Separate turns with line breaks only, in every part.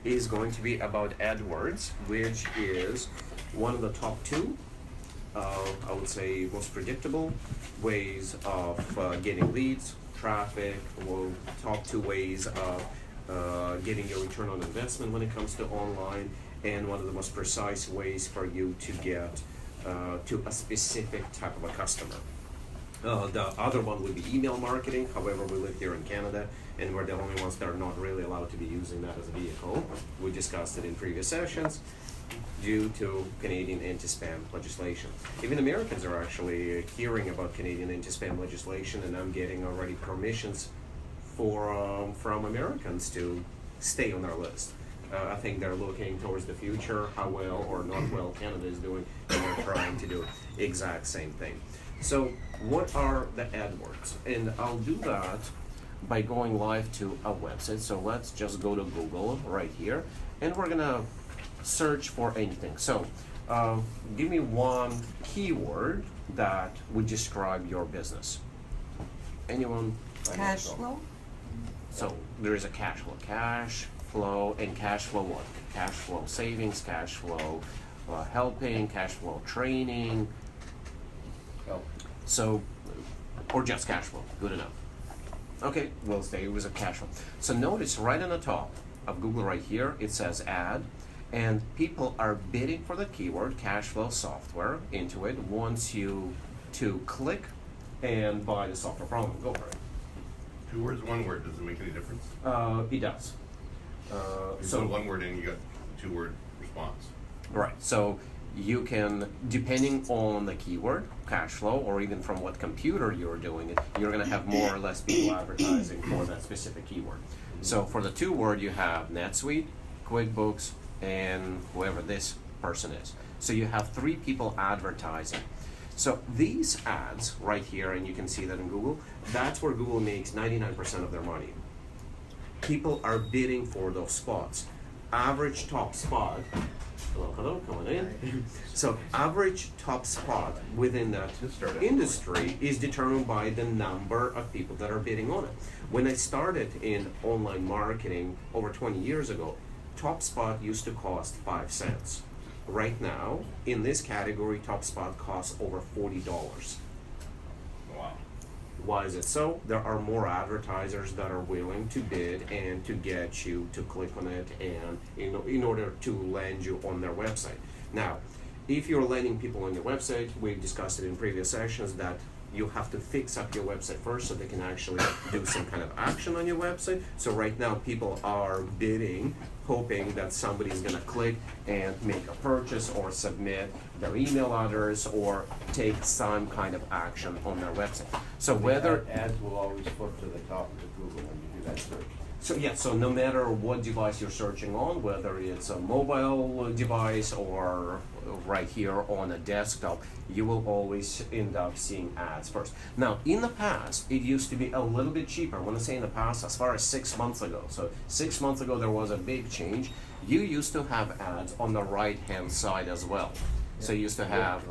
is going to be about AdWords, which is one of the top two, I would say, most predictable ways of getting leads, traffic, or top two ways of getting your return on investment when it comes to online, and one of the most precise ways for you to get to a specific type of a customer. The other one would be email marketing. However, we live here in Canada, and we're the only ones that are not really allowed to be using that as a vehicle. We discussed it in previous sessions due to Canadian anti-spam legislation. Even Americans are actually hearing about Canadian anti-spam legislation, and I'm getting already permissions from Americans to stay on our list. I think they're looking towards the future, how well or not well Canada is doing, and they're trying to do exact same thing. So what are the AdWords? And I'll do that by going live to a website. So let's just go to Google right here, and we're gonna search for anything. So give me one keyword that would describe your business. Anyone?
Cash flow?
So there is a cash flow. Cash flow, and cash flow what? Cash flow savings, cash flow helping, cash flow training. So, or just cash flow, good enough. Okay, we'll stay with a cash flow. So notice right on the top of Google right here, it says ad, and people are bidding for the keyword cash flow software into it, wants you to click and buy the software from them. Go for it.
2 words, 1 word, does it make any difference?
It does.
You
So
put 1 word in, you got 2-word response.
right, so you can, depending on the keyword, cash flow, or even from what computer you're doing it, you're going to have more or less people advertising for that specific keyword. So for the 2-word, you have NetSuite, QuickBooks, and whoever this person is. So you have 3 people advertising. So these ads right here, and you can see that in Google, that's where Google makes 99% of their money. People are bidding for those spots. Average top spot, hello, coming in. So average top spot within that industry is determined by the number of people that are bidding on it. When I started in online marketing over 20 years ago, top spot used to cost 5 cents. Right now, in this category, top spot costs over $40.
Wow.
Why is it so? There are more advertisers that are willing to bid and to get you to click on it, and in order to land you on their website. Now, if you're landing people on your website, we've discussed it in previous sessions that you have to fix up your website first so they can actually do some kind of action on your website. So right now people are bidding, hoping that somebody's gonna click and make a purchase or submit their email address or take some kind of action on their website. So whether
ads will always flip to the top of the Google when you do that search.
So yeah, so no matter what device you're searching on, whether it's a mobile device or right here on a desktop, you will always end up seeing ads first. Now, in the past, it used to be a little bit cheaper. When I say in the past, as far as 6 months ago. So 6 months ago, there was a big change. You used to have ads on the right-hand side as well. So you used to have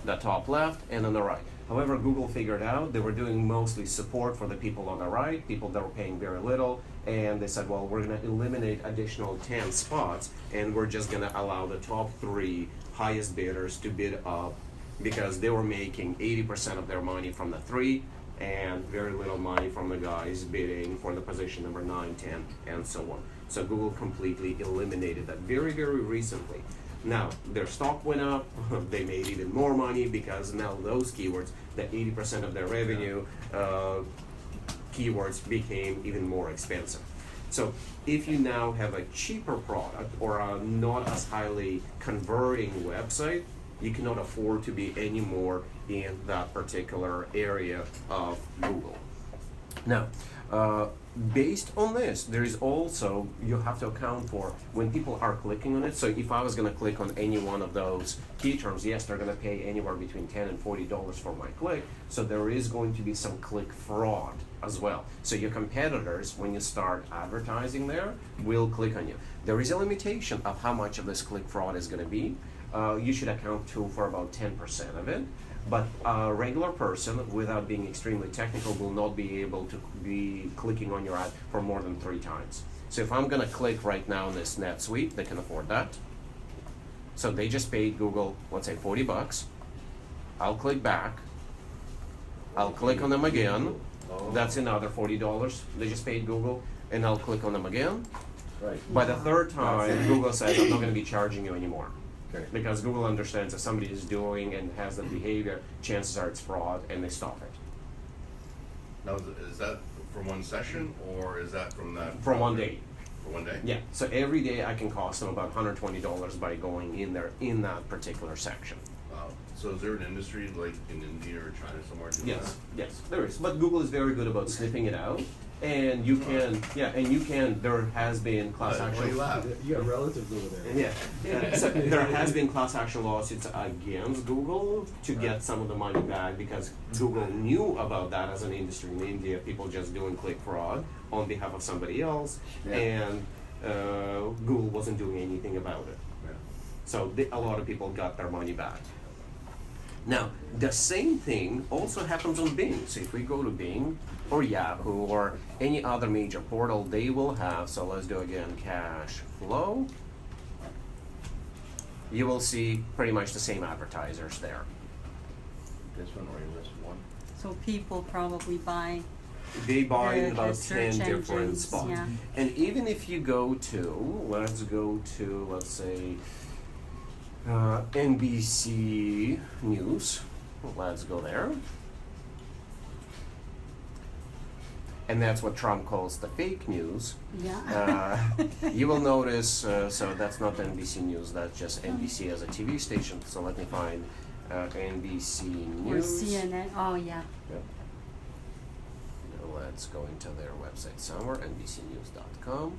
the top left and on the right. However, Google figured out they were doing mostly support for the people on the right, people that were paying very little, and they said, well, we're going to eliminate additional 10 spots, and we're just going to allow the top 3 highest bidders to bid up, because they were making 80% of their money from the 3, and very little money from the guys bidding for the position number 9, 10, and so on. So Google completely eliminated that very, very recently. Now, their stock went up, they made even more money because now those keywords, the 80% of their revenue, keywords became even more expensive. So if you now have a cheaper product or a not as highly converting website, you cannot afford to be anymore in that particular area of Google. Now, based on this, there is also, you have to account for when people are clicking on it. So if I was going to click on any one of those key terms, yes, they're going to pay anywhere between $10 and $40 for my click. So there is going to be some click fraud as well. So your competitors, when you start advertising there, will click on you. There is a limitation of how much of this click fraud is going to be. You should account for about 10% of it. But a regular person, without being extremely technical, will not be able to be clicking on your ad for more than 3 times. So if I'm gonna click right now on this NetSuite, they can afford that. So they just paid Google, let's say $40. I'll click back. I'll click on them again.
Oh.
That's another $40. They just paid Google, and I'll click on them again.
Right.
By the third time, Google says, I'm not going to be charging you anymore.
Okay.
Because Google understands that somebody is doing and has that behavior, chances are it's fraud, and they stop it.
Now, is that for one session, or is that from that?
For one day.
For one day?
Yeah, so every day I can cost them about $120 by going in there in that particular section.
Wow. So is there an industry like in India or China somewhere doing
Yes, yes, there is. But Google is very good about sniffing it out. And you can, there has been class
that? Why
action.
you laugh?
You got relatives over there.
Yeah, so there has been class action lawsuits against Google to get some of the money back because Google knew about that as an industry in India, people just doing click fraud on behalf of somebody else, and Google wasn't doing anything about it.
Yeah.
So a lot of people got their money back. Now, the same thing also happens on Bing. So if we go to Bing or Yahoo or any other major portal, they will have, so let's do again, cash flow. You will see pretty much the same advertisers there.
This one or this one?
So people probably buy
They buy in
the
about 10
search
different
engines,
spots.
yeah.
And even if you go to, let's say, NBC News, let's go there. And that's what Trump calls the fake news.
Yeah.
You will notice, so that's not NBC News, that's just NBC as a TV station. So let me find NBC
Or
News.
CNN. Oh yeah.
Yep. Now let's go into their website somewhere, nbcnews.com.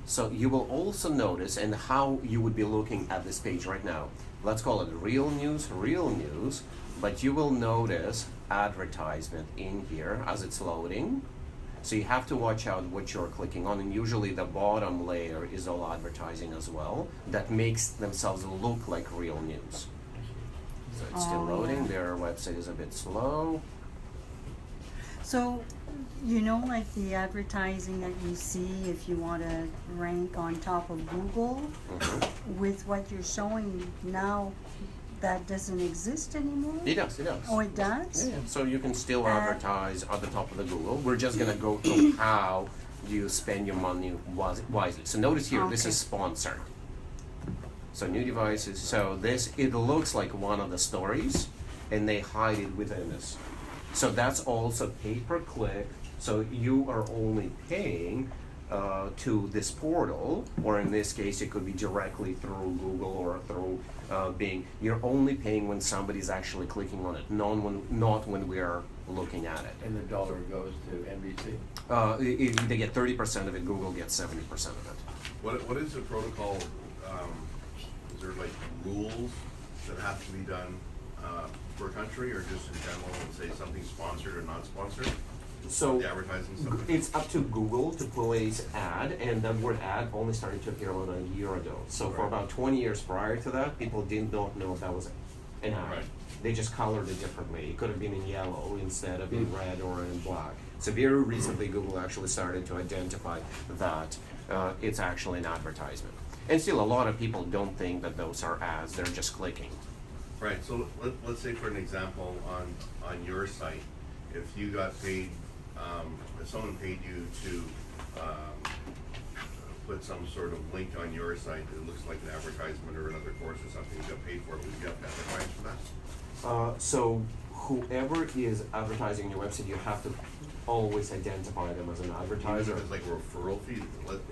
So you will also notice, and how you would be looking at this page right now, let's call it real news, but you will notice advertisement in here as it's loading. So you have to watch out what you're clicking on, and usually the bottom layer is all advertising as well that makes themselves look like real news. So it's still
Oh,
loading,
yeah.
their website is a bit slow.
So, you know, like the advertising that you see if you want to rank on top of Google, with what you're showing now, that doesn't exist anymore?
It does, it does.
Oh, it does?
Yeah, so you can still advertise at the top of the Google. We're just gonna go through how you spend your money wisely. So notice here, this
Okay.
is sponsored. So new devices, so this, it looks like one of the stories, and they hide it within this. So that's also pay-per-click, so you are only paying to this portal, or in this case, it could be directly through Google or through Bing. You're only paying when somebody's actually clicking on it, not when we are looking at it.
And the dollar goes to NBC?
They get 30% of it, Google gets 70% of it.
What is the protocol? Is there like rules that have to be done per country, or just in general, say something sponsored or not sponsored?
So
The advertising stuff?
it's up to Google to place ad, and the word ad only started to appear about a year ago. So for
Right.
about 20 years prior to that, people did not know that was an ad.
Right.
They just colored it differently. It could have been in yellow instead of in red or in black. So very recently, Google actually started to identify that it's actually an advertisement. And still, a lot of people don't think that those are ads. They're just clicking.
Right, so let's say for an example, on your site, if you got paid, if someone paid you to put some sort of link on your site that looks like an advertisement or another course or something, you got paid for it, would you have to advertise for that?
So whoever is advertising your website, you have to always identify them as an advertiser.
Even if it's like a referral fee?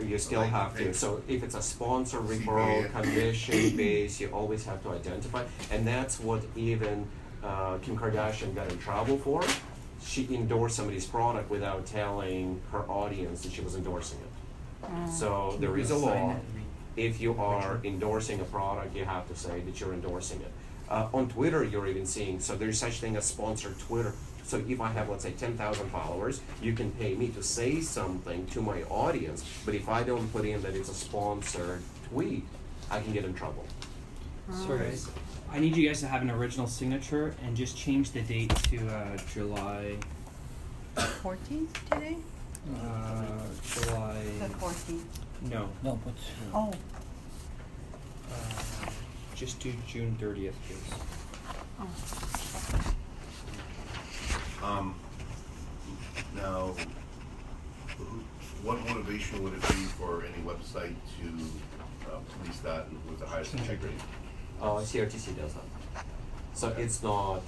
You still have to. So if it's a sponsor, referral,
CPA.
commission base, you always have to identify. And that's what even Kim Kardashian got in trouble for. She endorsed somebody's product without telling her audience that she was endorsing it. So there is a law. If you are endorsing a product, you have to say that you're endorsing it. On Twitter, you're even seeing, so there's such thing as sponsored Twitter. So if I have, let's say, 10,000 followers, you can pay me to say something to my audience, but if I don't put in that it's a sponsored tweet, I can get in trouble.
Sorry guys, I need you guys to have an original signature and just change the date to July.
14th today?
July.
The 14th.
No.
No, but
Oh,
Just do June 30th, please.
Now, what motivation would it be for any website to police that with the highest integrity?
CRTC does that. So it's not,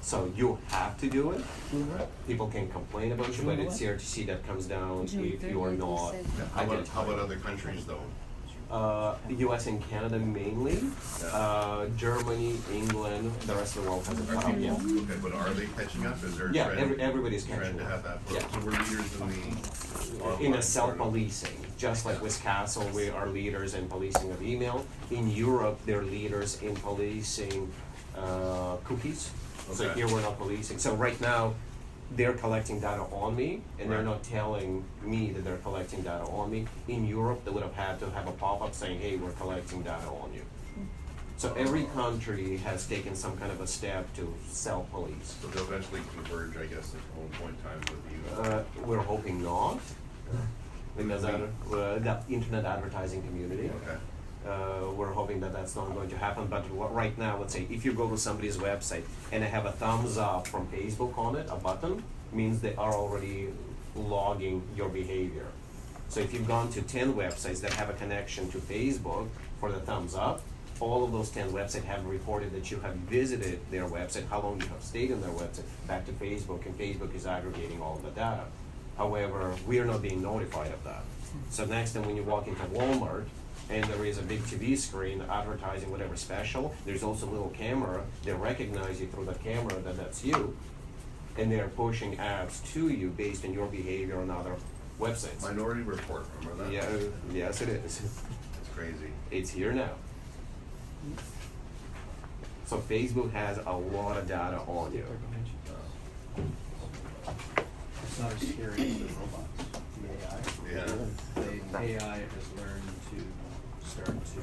so you have to do it. People can complain about you, but it's CRTC that comes down
June
if you are
30th, you
not.
said.
How about other countries though?
US and Canada mainly, Germany, England, the rest of the world hasn't caught up yet.
Okay, but are they catching up? Is there a
Yeah,
trend?
everybody's
trend
catching
to
up.
have that?
Yeah.
So we're leaders in the online
In a
part of it.
self-policing, just like Wiscastle, we are leaders in policing of email. In Europe, they're leaders in policing cookies. So
Okay.
here we're not policing. So right now, they're collecting data on me, and they're
Right.
not telling me that they're collecting data on me. In Europe, they would have had to have a pop-up saying, hey, we're collecting data on you. So every country has taken some kind of a step to self-police.
So they'll eventually converge, I guess, at one point in time with the US.
We're hoping not, because the internet advertising community.
Okay.
We're hoping that that's not going to happen, but right now, let's say if you go to somebody's website and they have a thumbs up from Facebook on it, a button, means they are already logging your behavior. So if you've gone to 10 websites that have a connection to Facebook for the thumbs up, all of those 10 websites have reported that you have visited their website, how long you have stayed on their website, back to Facebook, and Facebook is aggregating all of the data. However, we are not being notified of that. So next time when you walk into Walmart, and there is a big TV screen advertising whatever special, there's also a little camera, they recognize you through the camera that that's you, and they're pushing ads to you based on your behavior on other websites.
Minority Report, remember that?
Yeah, yes it is.
It's crazy.
It's here now. So Facebook has a lot of data on you.
It's not as scary as the robots, the AI.
Yeah.
AI has learned to start to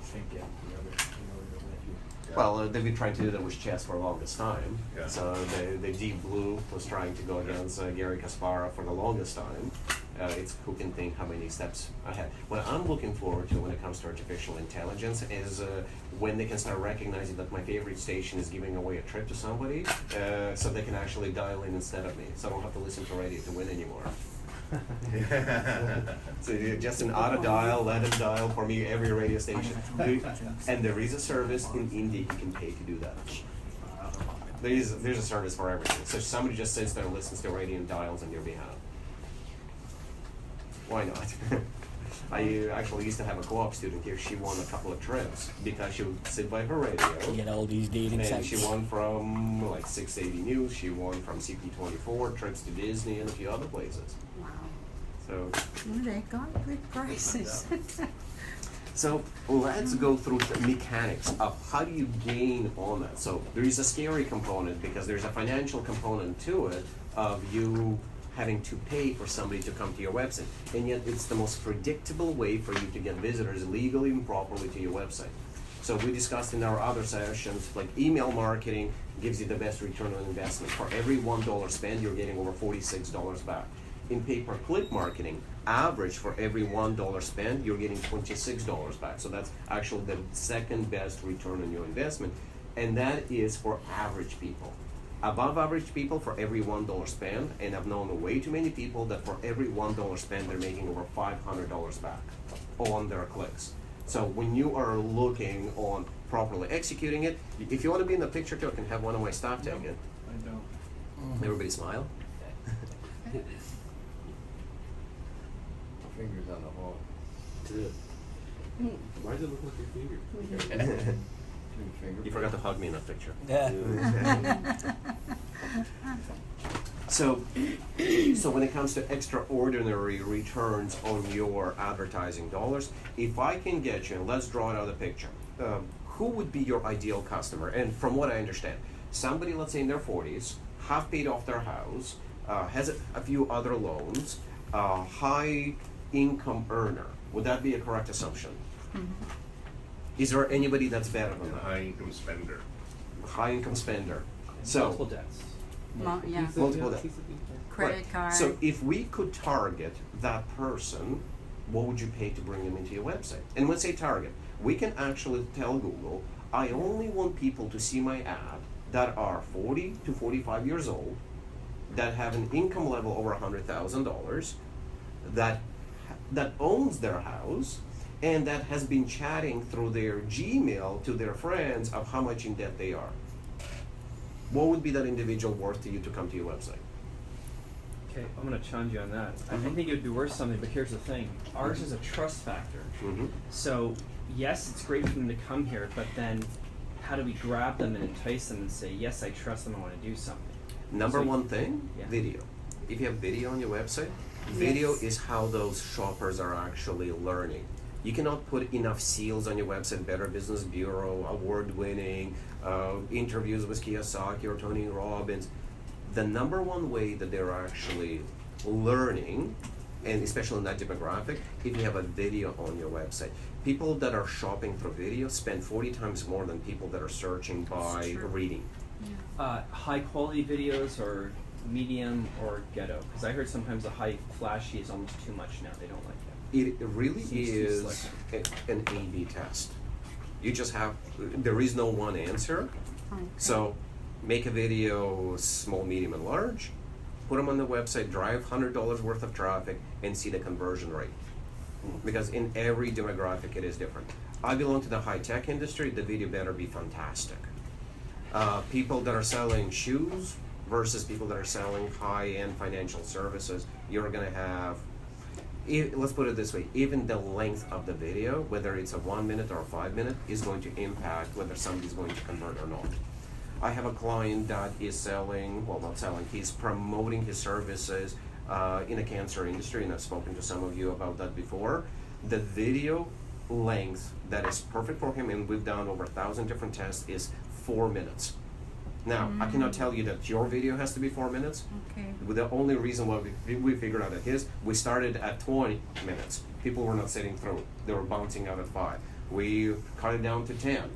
think at the other, if you.
Yeah.
Well, they've been trying to do that with chess for the longest time.
Yeah.
So the Deep Blue was trying to go against Gary Kasparov for the longest time. It's who can think how many steps ahead. What I'm looking forward to when it comes to artificial intelligence is when they can start recognizing that my favorite station is giving away a trip to somebody, so they can actually dial in instead of me, so I don't have to listen to radio to win anymore. So just an auto dial, let it dial for me every radio station. And there is a service in India you can pay to do that. There's a service for everything. So somebody just sits there and listens to radio and dials on your behalf. Why not? I actually used to have a co-op student here. She won a couple of trips because she would sit by her radio.
you get all these dating
And
sites.
she won from like 680 News. She won from CP24, trips to Disney, and a few other places.
wow.
So,
Ooh, they got good prices.
so let's go through the mechanics of how do you gain on that. So there is a scary component because there's a financial component to it of you having to pay for somebody to come to your website, and yet it's the most predictable way for you to get visitors legally and properly to your website. So we discussed in our other sessions, like email marketing gives you the best return on investment. For every $1 spent, you're getting over $46 back. In pay-per-click marketing, average for every $1 spent, you're getting $26 back. So that's actually the second best return on your investment, and that is for average people. Above average people, for every $1 spent, and I've known way too many people that for every $1 spent, they're making over $500 back on their clicks. So when you are looking on properly executing it, if you want to be in the picture too, I can have one of my staff take it.
I don't.
Everybody smile.
Fingers on the wall.
Why does it look like your finger?
Two finger.
You forgot to hug me in that picture.
Yeah.
So when it comes to extraordinary returns on your advertising dollars, if I can get you, and let's draw it out of the picture, who would be your ideal customer? And from what I understand, somebody, let's say in their 40s, half paid off their house, has a few other loans, high income earner. Would that be a correct assumption?
Mhm.
Is there anybody that's better than
And a
that?
high income spender.
High income spender. So
Multiple debts.
Yeah.
Multiple that.
Credit
Right.
card.
So if we could target that person, what would you pay to bring them into your website? And let's say target. We can actually tell Google, I only want people to see my ad that are 40 to 45 years old, that have an income level over $100,000, that owns their house, and that has been chatting through their Gmail to their friends of how much in debt they are. What would be that individual worth to you to come to your website?
Okay, I'm going to challenge you on that. I
Mhm.
think it would be worth something, but here's the thing. Ours is a trust factor.
Mm-hmm.
So, yes, it's great for them to come here, but then how do we grab them and entice them and say, yes, I trust them, I want to do something?
Number
So-
one thing,
Yeah.
video. If you have video on your website, video
Yes.
is how those shoppers are actually learning. You cannot put enough seals on your website, Better Business Bureau, award-winning, interviews with Kiyosaki or Tony Robbins. The number one way that they're actually learning, and especially in that demographic, if you have a video on your website. People that are shopping through video spend 40 times more than people that are searching by
true.
reading.
High quality videos or medium or ghetto? Because I heard sometimes the high flashy is almost too much now. They don't like that.
It really
Seems too
is an A/B test. You just have, there is no one answer.
Okay.
So make a video small, medium, and large, put them on the website, drive $100 worth of traffic, and see the conversion rate. Because in every demographic it is different. I belong to the high-tech industry, the video better be fantastic. People that are selling shoes versus people that are selling high-end financial services, you're gonna have, let's put it this way, even the length of the video, whether it's a 1 minute or a 5 minute, is going to impact whether somebody's going to convert or not. I have a client that is selling, well, not selling, he's promoting his services in the cancer industry, and I've spoken to some of you about that before. The video length that is perfect for him, and we've done over 1,000 different tests, is 4 minutes. Now, I cannot tell you that your video has to be 4 minutes.
Okay.
The only reason why we figured out that his, we started at 20 minutes. People were not sitting through. They were bouncing out at 5. We cut it down to 10.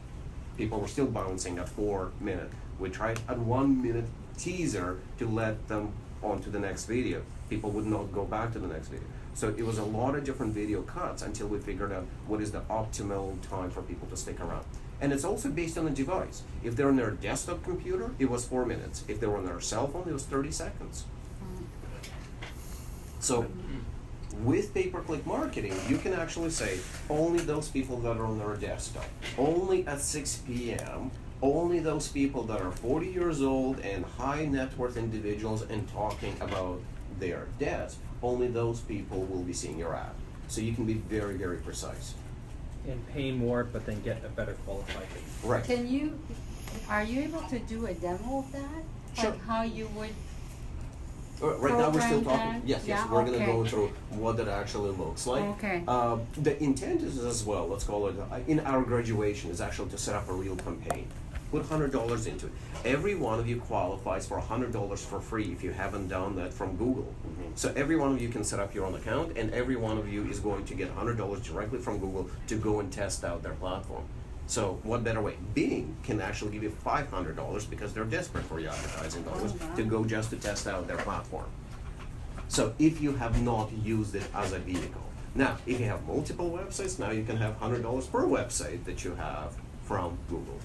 People were still bouncing at 4 minutes. We tried at 1 minute teaser to let them on to the next video. People would not go back to the next video. So it was a lot of different video cuts until we figured out what is the optimal time for people to stick around. And it's also based on the device. If they're on their desktop computer, it was 4 minutes. If they were on their cell phone, it was 30 seconds. So with pay-per-click marketing, you can actually say only those people that are on their desktop, only at 6 p.m., only those people that are 40 years old and high net worth individuals and talking about their debts, only those people will be seeing your ad. So you can be very, very precise.
And pay more, but then get a better qualified lead.
Right.
Are you able to do a demo of that?
Sure.
Like how you would,
Right now we're still
program
talking.
that?
Yes, yes.
Yeah,
We're going to
okay.
go through what that actually looks like.
Okay.
The intent is as well. Let's call it in our graduation is actually to set up a real campaign. Put $100 into it. Every one of you qualifies for $100 for free if you haven't done that from Google. So every one of you can set up your own account, and every one of you is going to get $100 directly from Google to go and test out their platform. So what better way? Bing can actually give you $500 because they're desperate for your advertising dollars to go just to test out their platform. So if you have not used it as a vehicle. Now, if you have multiple websites, now you can have $100 per website that you have from Google.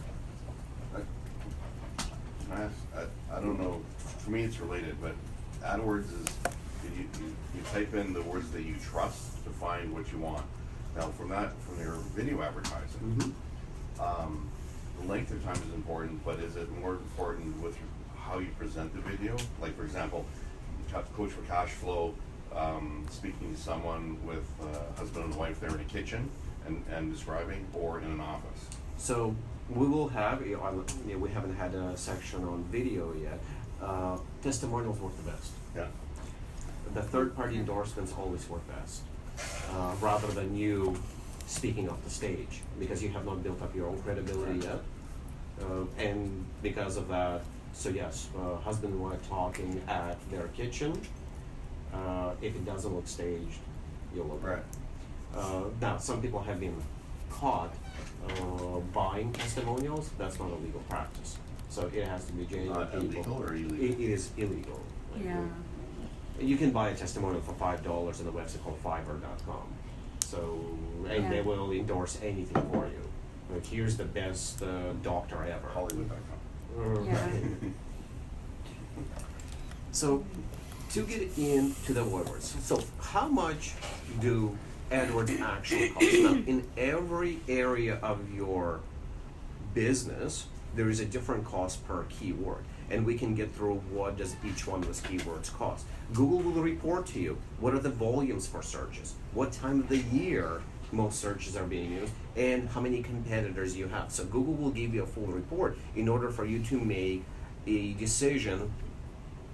I don't know, for me it's related, but AdWords is, you type in the words that you trust to find what you want. Now from your video advertising, the length of time is important, but is it more important with how you present the video? Like for example, Coach for Cash Flow, speaking to someone with husband and wife there in a kitchen and describing, or in an office.
So we will have, we haven't had a section on video yet. Testimonials work the best.
Yeah.
The third-party endorsements always work best, rather than you speaking off the stage, because you have not built up your own credibility yet. And because of that, so yes, husband and wife talking at their kitchen, if it doesn't look staged, you'll look
Right.
now, some people have been caught buying testimonials. That's not a legal practice. So it has to be genuine
Not
people.
illegal or illegal?
It is illegal.
Yeah.
You can buy a testimonial for $5 on a website called Fiverr.com. So, and they
Yeah.
will endorse anything for you. Like, here's the best doctor ever.
Hollywood.com.
Yeah.
So, to get into the AdWords, so how much do AdWords actually cost? Now, in every area of your business, there is a different cost per keyword, and we can get through what does each one of those keywords cost. Google will report to you what are the volumes for searches, what time of the year most searches are being used, and how many competitors you have. So Google will give you a full report in order for you to make a decision,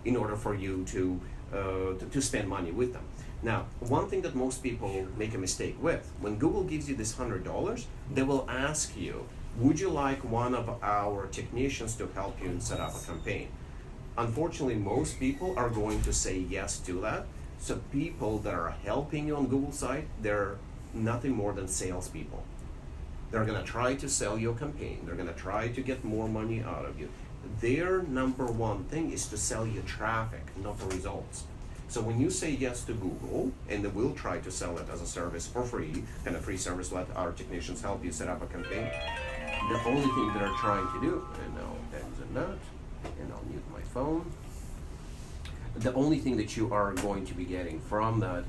in order for you to spend money with them. Now, one thing that most people make a mistake with, when Google gives you this $100, they will ask you, would you like one of our technicians to help you and set up a campaign? Unfortunately, most people are going to say yes to that. So people that are helping you on Google site, they're nothing more than salespeople. They're gonna try to sell your campaign. They're gonna try to get more money out of you. Their number one thing is to sell you traffic, not the results. So when you say yes to Google, and they will try to sell it as a service for free, and a free service, let our technicians help you set up a campaign, the only thing that they're trying to do, and I'll exit that, and I'll mute my phone. The only thing that you are going to be getting from that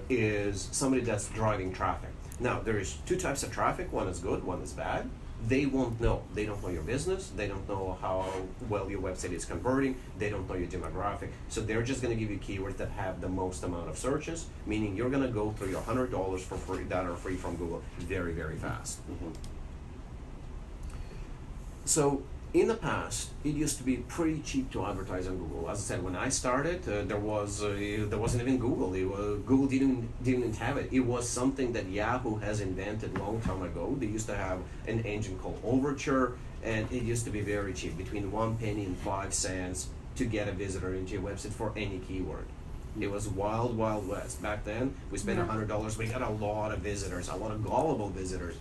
is somebody that's driving traffic. Now, there is two types of traffic. One is good, one is bad. They won't know. They don't know your business. They don't know how well your website is converting. They don't know your demographic. So they're just going to give you keywords that have the most amount of searches, meaning you're going to go through your $100 for free that are free from Google very, very fast. So in the past, it used to be pretty cheap to advertise on Google. As I said, when I started, there wasn't even Google. Google didn't have it. It was something that Yahoo has invented long time ago. They used to have an engine called Overture, and it used to be very cheap, between 1 penny and 5 cents to get a visitor into your website for any keyword. It was wild, wild west. Back then, we spent $100. We got a lot of visitors, a lot of gullible visitors.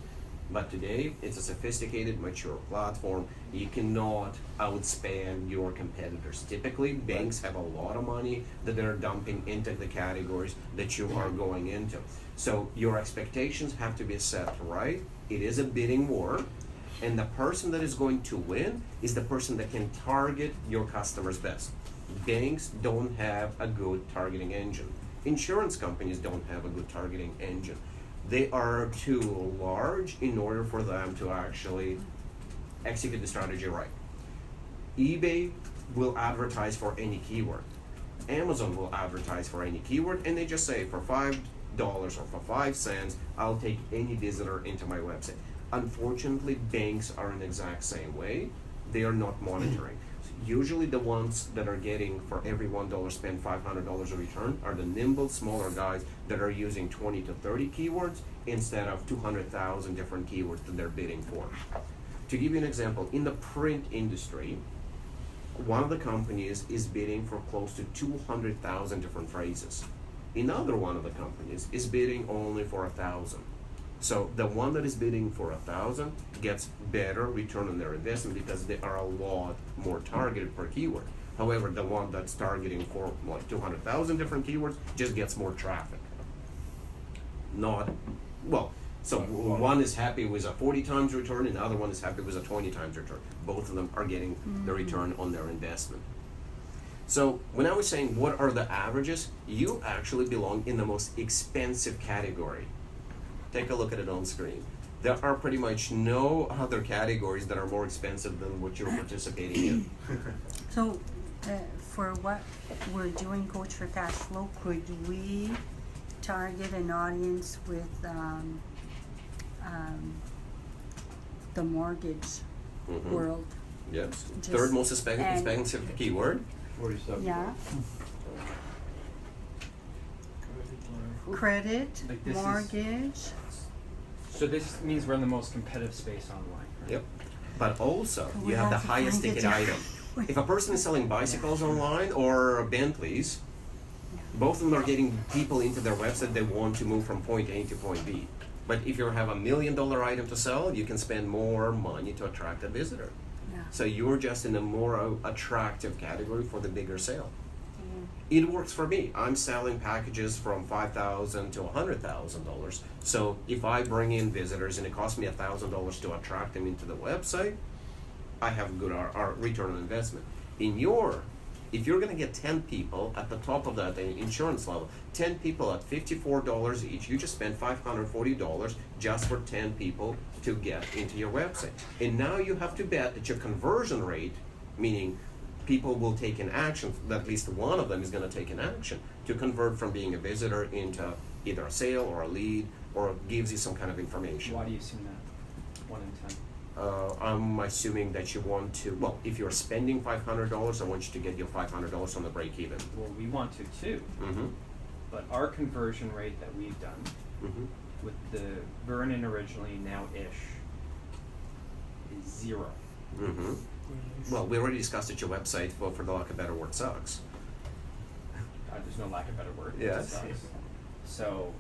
But today, it's a sophisticated, mature platform. You cannot outspend your competitors. Typically, banks have a lot of money that they're dumping into the categories that you are going into. So your expectations have to be set right. It is a bidding war, and the person that is going to win is the person that can target your customers best. Banks don't have a good targeting engine. Insurance companies don't have a good targeting engine. They are too large in order for them to actually execute the strategy right. eBay will advertise for any keyword. Amazon will advertise for any keyword, and they just say for $5 or for 5 cents, I'll take any visitor into my website. Unfortunately, banks are in the exact same way. They are not monitoring. Usually the ones that are getting for every $1 spent $500 a return are the nimble, smaller guys that are using 20 to 30 keywords instead of 200,000 different keywords that they're bidding for. To give you an example, in the print industry, one of the companies is bidding for close to 200,000 different phrases. Another one of the companies is bidding only for 1,000. So the one that is bidding for 1,000 gets better return on their investment because they are a lot more targeted per keyword. However, the one that's targeting for like 200,000 different keywords just gets more traffic. So one is happy with a 40 times return, and the other one is happy with a 20 times return. Both of them are getting the return on their investment. So when I was saying what are the averages, you actually belong in the most expensive category. Take a look at it on screen. There are pretty much no other categories that are more expensive than what you're participating in.
So, for what we're doing, Coach for Cash Flow, could we target an audience with the mortgage world?
Yes.
Just-
Third most expensive keyword.
47.
Yeah. Credit,
Like this is-
mortgage.
So this means we're in the most competitive space online, right?
Yep. But also,
We
you have the
have to
highest
find a
ticket
different
item. If a person is selling bicycles online or Bentleys, both of them are getting people into their website that want to move from point A to point B. But if you have $1 million item to sell, you can spend more money to attract a visitor.
Yeah.
So you're just in a more attractive category for the bigger sale.
Mm.
It works for me. I'm selling packages from $5,000 to $100,000. So if I bring in visitors and it costs me $1,000 to attract them into the website, I have a good return on investment. If you're going to get 10 people at the top of that insurance level, 10 people at $54 each, you just spent $540 just for 10 people to get into your website. And now you have to bet that your conversion rate, meaning people will take an action, at least one of them is going to take an action to convert from being a visitor into either a sale or a lead, or gives you some kind of information.
Why do you assume that? 1 in 10.
I'm assuming that you want to, well, if you're spending $500, I want you to get your $500 on the break even.
Well, we want to too,
Mm-hmm.
but our conversion rate that we've done
Mm-hmm.
with the Vernon originally, now Ish, is 0.
Mm-hmm. Well, we already discussed that your website, well, for the lack of a better word, sucks.
There's no lack of better word.
Yes.
It sucks. So,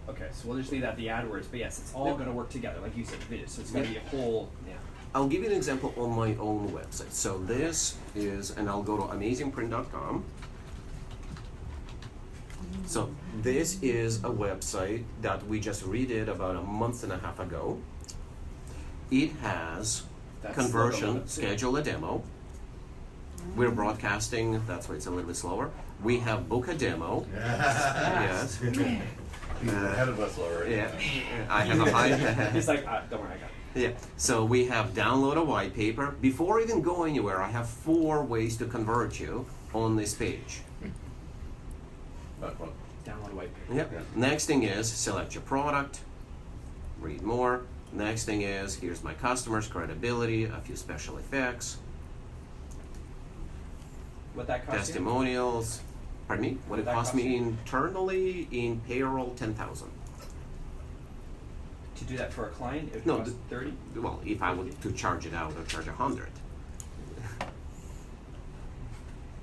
okay, so we'll just leave that the AdWords, but yes, it's all going to work together, like you said, video. So it's going to be a whole, yeah.
I'll give you an example on my own website. So this is, and I'll go to amazingprint.com. So this is a website that we just redid about a month and a half ago. It has
That's
conversion,
the-
schedule a demo. We're broadcasting, that's why it's a little bit slower. We have book a demo. Yes.
He's ahead of us already.
Yeah. I have a high.
He's like, don't worry, I got it.
Yeah, so we have download a white paper. Before even going anywhere, I have 4 ways to convert you on this page.
Download a white paper.
Yep.
Yeah.
Next thing is select your product, read more. Next thing is here's my customers, credibility, a few special effects,
What that costs you?
testimonials. Pardon me? What it
That
cost
cost
me
you?
internally in payroll, 10,000.
To do that for a client, it
No,
costs 30?
Well, if I were to charge it out, I'd charge 100.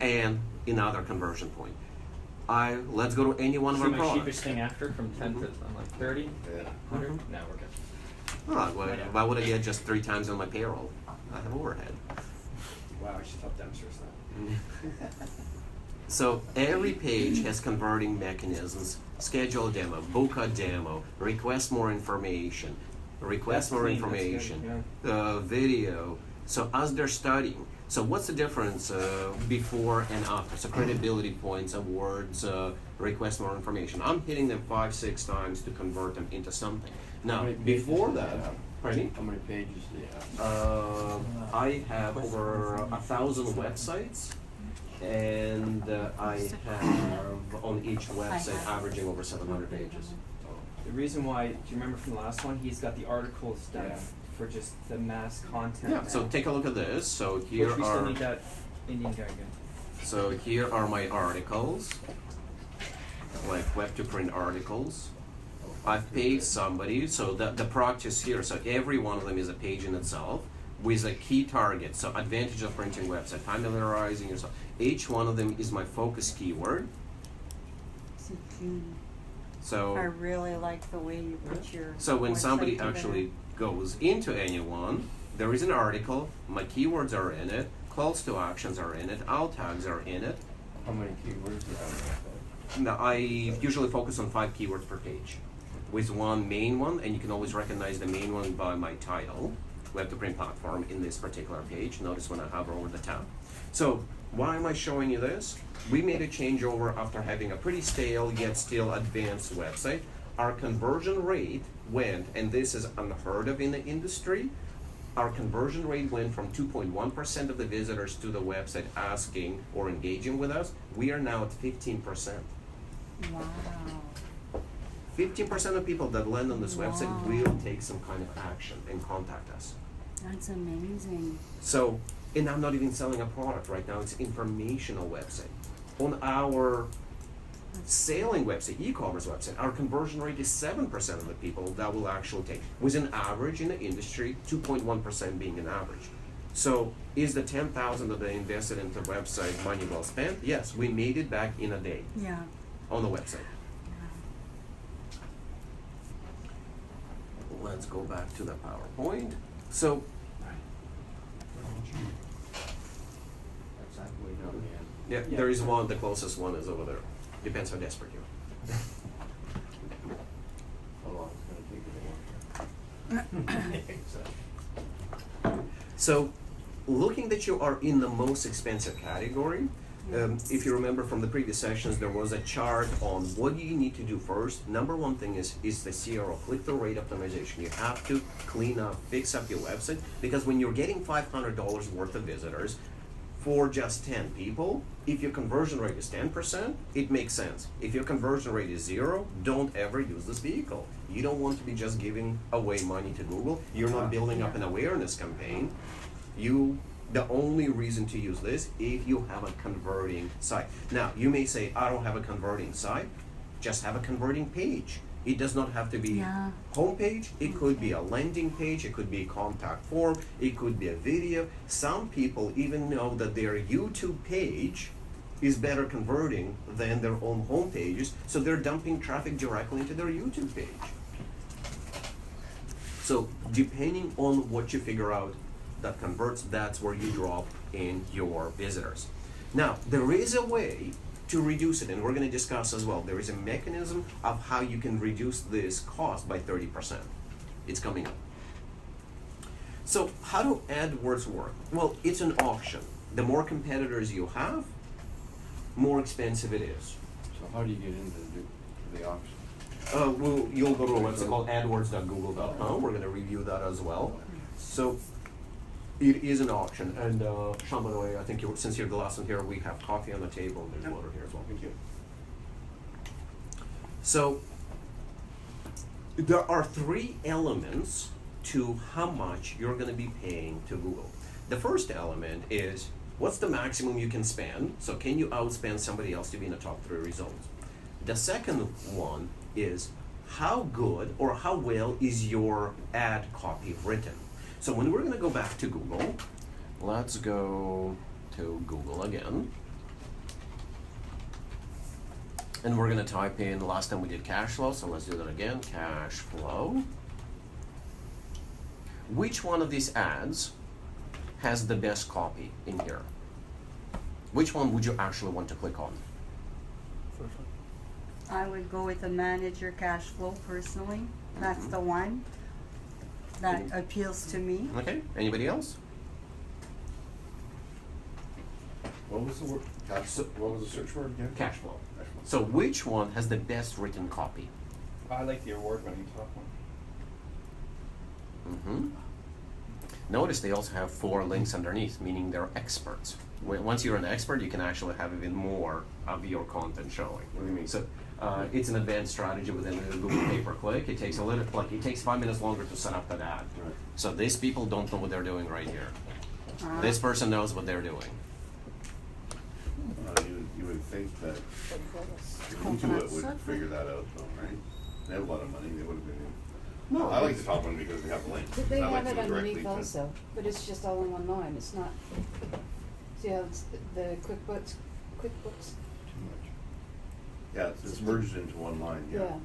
And another conversion point. Let's go to any one of
See
our
my
products.
sheepish thing after from 10 to I'm like 30,
Yeah.
100?
Mhm.
No, we're good.
Oh, well, why would I get just 3 times on my payroll? I have overhead.
Wow, I should tell Dempster's that.
So every page has converting mechanisms. Schedule a demo, book a demo, request more information, request
That's
more
clean, that's good,
information, video. So as they're studying, so what's the difference before and after? So credibility points, awards, request more information. I'm hitting them 5-6 times to convert them into something. Now,
How many pages
before
do you
that,
have?
pardon me?
How many pages do you have?
I have over 1,000 websites, and I have on each website averaging over 700 pages.
The reason why, do you remember from the last one? He's got the articles done
Yeah.
for just the mass content.
Yeah. So
now.
take a look at this. So here
Which we still
are
need that Indian guy again.
so here are my articles, like web to print articles. I've paid somebody, so the product is here. So every one of them is a page in itself with a key target. So advantage of printing website, familiarizing yourself. Each one of them is my focus keyword.
I
So
really like the way you put your.
so when
website
somebody
together.
actually goes into anyone, there is an article, my keywords are in it, calls to actions are in it, alt tags are in it.
How many keywords do you have?
Now, I usually focus on 5 keywords per page, with one main one, and you can always recognize the main one by my title, web to print platform, in this particular page. Notice when I hover over the tab. So why am I showing you this? We made a changeover after having a pretty stale yet still advanced website. Our conversion rate went, and this is unheard of in the industry, our conversion rate went from 2.1% of the visitors to the website asking or engaging with us. We are now at 15%.
Wow.
15% of people that land on this website
Wow.
will take some kind of action and contact us.
That's amazing.
So, and I'm not even selling a product right now, it's informational website. On our selling website, e-commerce website, our conversion rate is 7% of the people that will actually take, with an average in the industry, 2.1% being an average. So is the 10,000 that they invested into the website money well spent? Yes, we made it back in a day
Yeah.
on the website. let's go back to the PowerPoint. So,
That's that way down the end.
yeah,
Yeah.
there is one, the closest one is over there. Depends how desperate you are.
How long it's gonna take to get
Exactly.
So, looking that you are in the most expensive category, if you remember from the previous sessions, there was a chart on what do you need to do first. Number one thing is the CRO, click-through rate optimization. You have to clean up, fix up your website, because when you're getting $500 worth of visitors for just 10 people, if your conversion rate is 10%, it makes sense. If your conversion rate is 0, don't ever use this vehicle. You don't want to be just giving away money to Google. You're not building up an awareness campaign. The only reason to use this if you have a converting site. Now, you may say, I don't have a converting site, just have a converting page. It does not have to be
Yeah.
homepage, it could be a landing page, it could be a contact form, it could be a video. Some people even know that their YouTube page is better converting than their own homepages, so they're dumping traffic directly into their YouTube page. So depending on what you figure out that converts, that's where you drop in your visitors. Now, there is a way to reduce it, and we're going to discuss as well. There is a mechanism of how you can reduce this cost by 30%. It's coming up. So how do AdWords work? Well, it's an auction. The more competitors you have, more expensive it is.
So how do you get into the auction?
Well, you'll go to a website called adwords.google.com. We're going to review that as well. So it is an auction. And Sean, by the way, I think since you're the last one here, we have coffee on the table and there's water here as well.
Thank you.
So there are 3 elements to how much you're going to be paying to Google. The first element is what's the maximum you can spend? So can you outspend somebody else to be in the top 3 results? The second one is how good or how well is your ad copy written? So when we're going to go back to Google, let's go to Google again. And we're going to type in, last time we did cash flow, so let's do that again, cash flow. Which one of these ads has the best copy in here? Which one would you actually want to click on?
First one.
I would go with the manager cash flow personally. That's the one that appeals to me.
Okay, anybody else?
What was the word? What was the search word again?
Cash flow. So which one has the best written copy?
I like the award-winning top one.
Mm-hmm. Notice they also have 4 links underneath, meaning they're experts. Once you're an expert, you can actually have even more of your content showing.
What do you mean?
So it's an advanced strategy within the Google pay-per-click. It takes it takes 5 minutes longer to set up that ad.
Right.
So these people don't know what they're doing right here. This person knows what they're doing.
You would think that Intuit would figure that out though, right? They have a lot of money, they would have been.
No,
I like the top one because they have the link.
They
I like
have it
to go directly
underneath
to-
also, but it's just all in one line, it's not, see how it's the QuickBooks?
Too much. Yeah, it's merged into one line, yeah.
Yeah,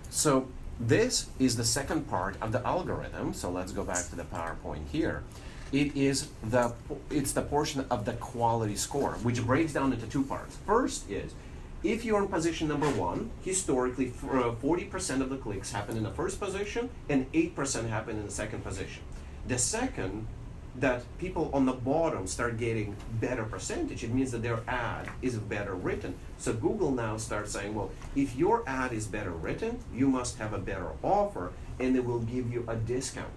So this is the second part of the algorithm. So let's go back to the PowerPoint here. It's the portion of the quality score, which breaks down into 2 parts. First is, if you're in position number 1, historically 40% of the clicks happen in the first position and 8% happen in the second position. The second, that people on the bottom start getting better percentage, it means that their ad is better written. So Google now starts saying, well, if your ad is better written, you must have a better offer, and it will give you a discount.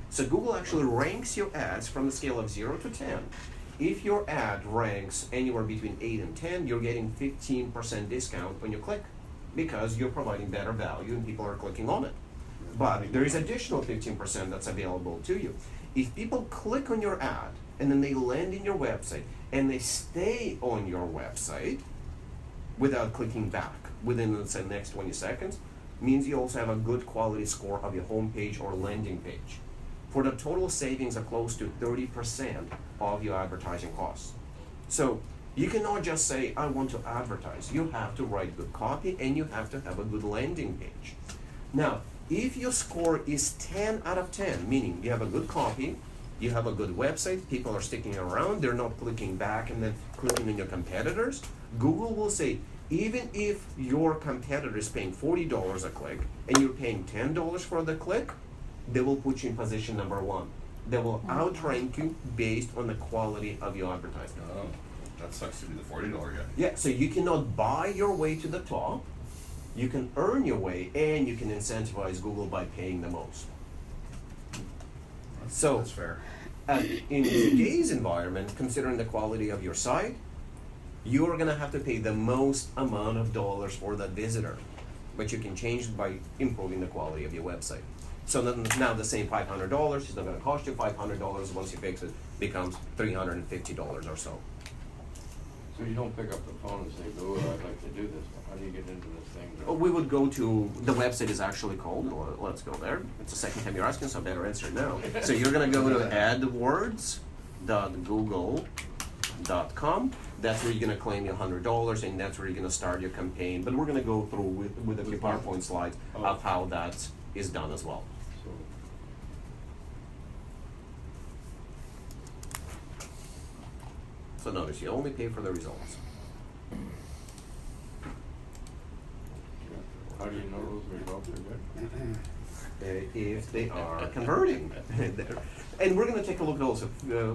So Google actually ranks your ads from the scale of 0 to 10. If your ad ranks anywhere between 8 and 10, you're getting 15% discount when you click, because you're providing better value and people are clicking on it. But there is additional 15% that's available to you. If people click on your ad and then they land in your website and they stay on your website without clicking back within, let's say, the next 20 seconds, means you also have a good quality score of your homepage or landing page. For the total savings of close to 30% of your advertising costs. So you cannot just say, I want to advertise. You have to write good copy and you have to have a good landing page. Now, if your score is 10 out of 10, meaning you have a good copy, you have a good website, people are sticking around, they're not clicking back and then clicking on your competitors, Google will say, even if your competitor is paying $40 a click and you're paying $10 for the click, they will put you in position number 1. They will outrank you based on the quality of your advertising.
Oh, that sucks to be the $40 guy.
Yeah, so you cannot buy your way to the top, you can earn your way, and you can incentivize Google by paying the most. So,
That's fair.
in today's environment, considering the quality of your site, you're gonna have to pay the most amount of dollars for that visitor, but you can change it by improving the quality of your website. So now the same $500 is not gonna cost you $500 once you fix it, becomes $350 or so.
So you don't pick up the phone and say, "Oh, I'd like to do this." How do you get into this thing?
We would go to, the website is actually called, let's go there. It's the second time you're asking, so I better answer it now. So you're gonna go to adwords.google.com. That's where you're gonna claim your $100, and that's where you're gonna start your campaign. But we're gonna go through with a few PowerPoint slides of how that is done as well.
So,
So notice, you only pay for the results.
how do you know those results are good?
If they are converting. And we're going to take a look at also,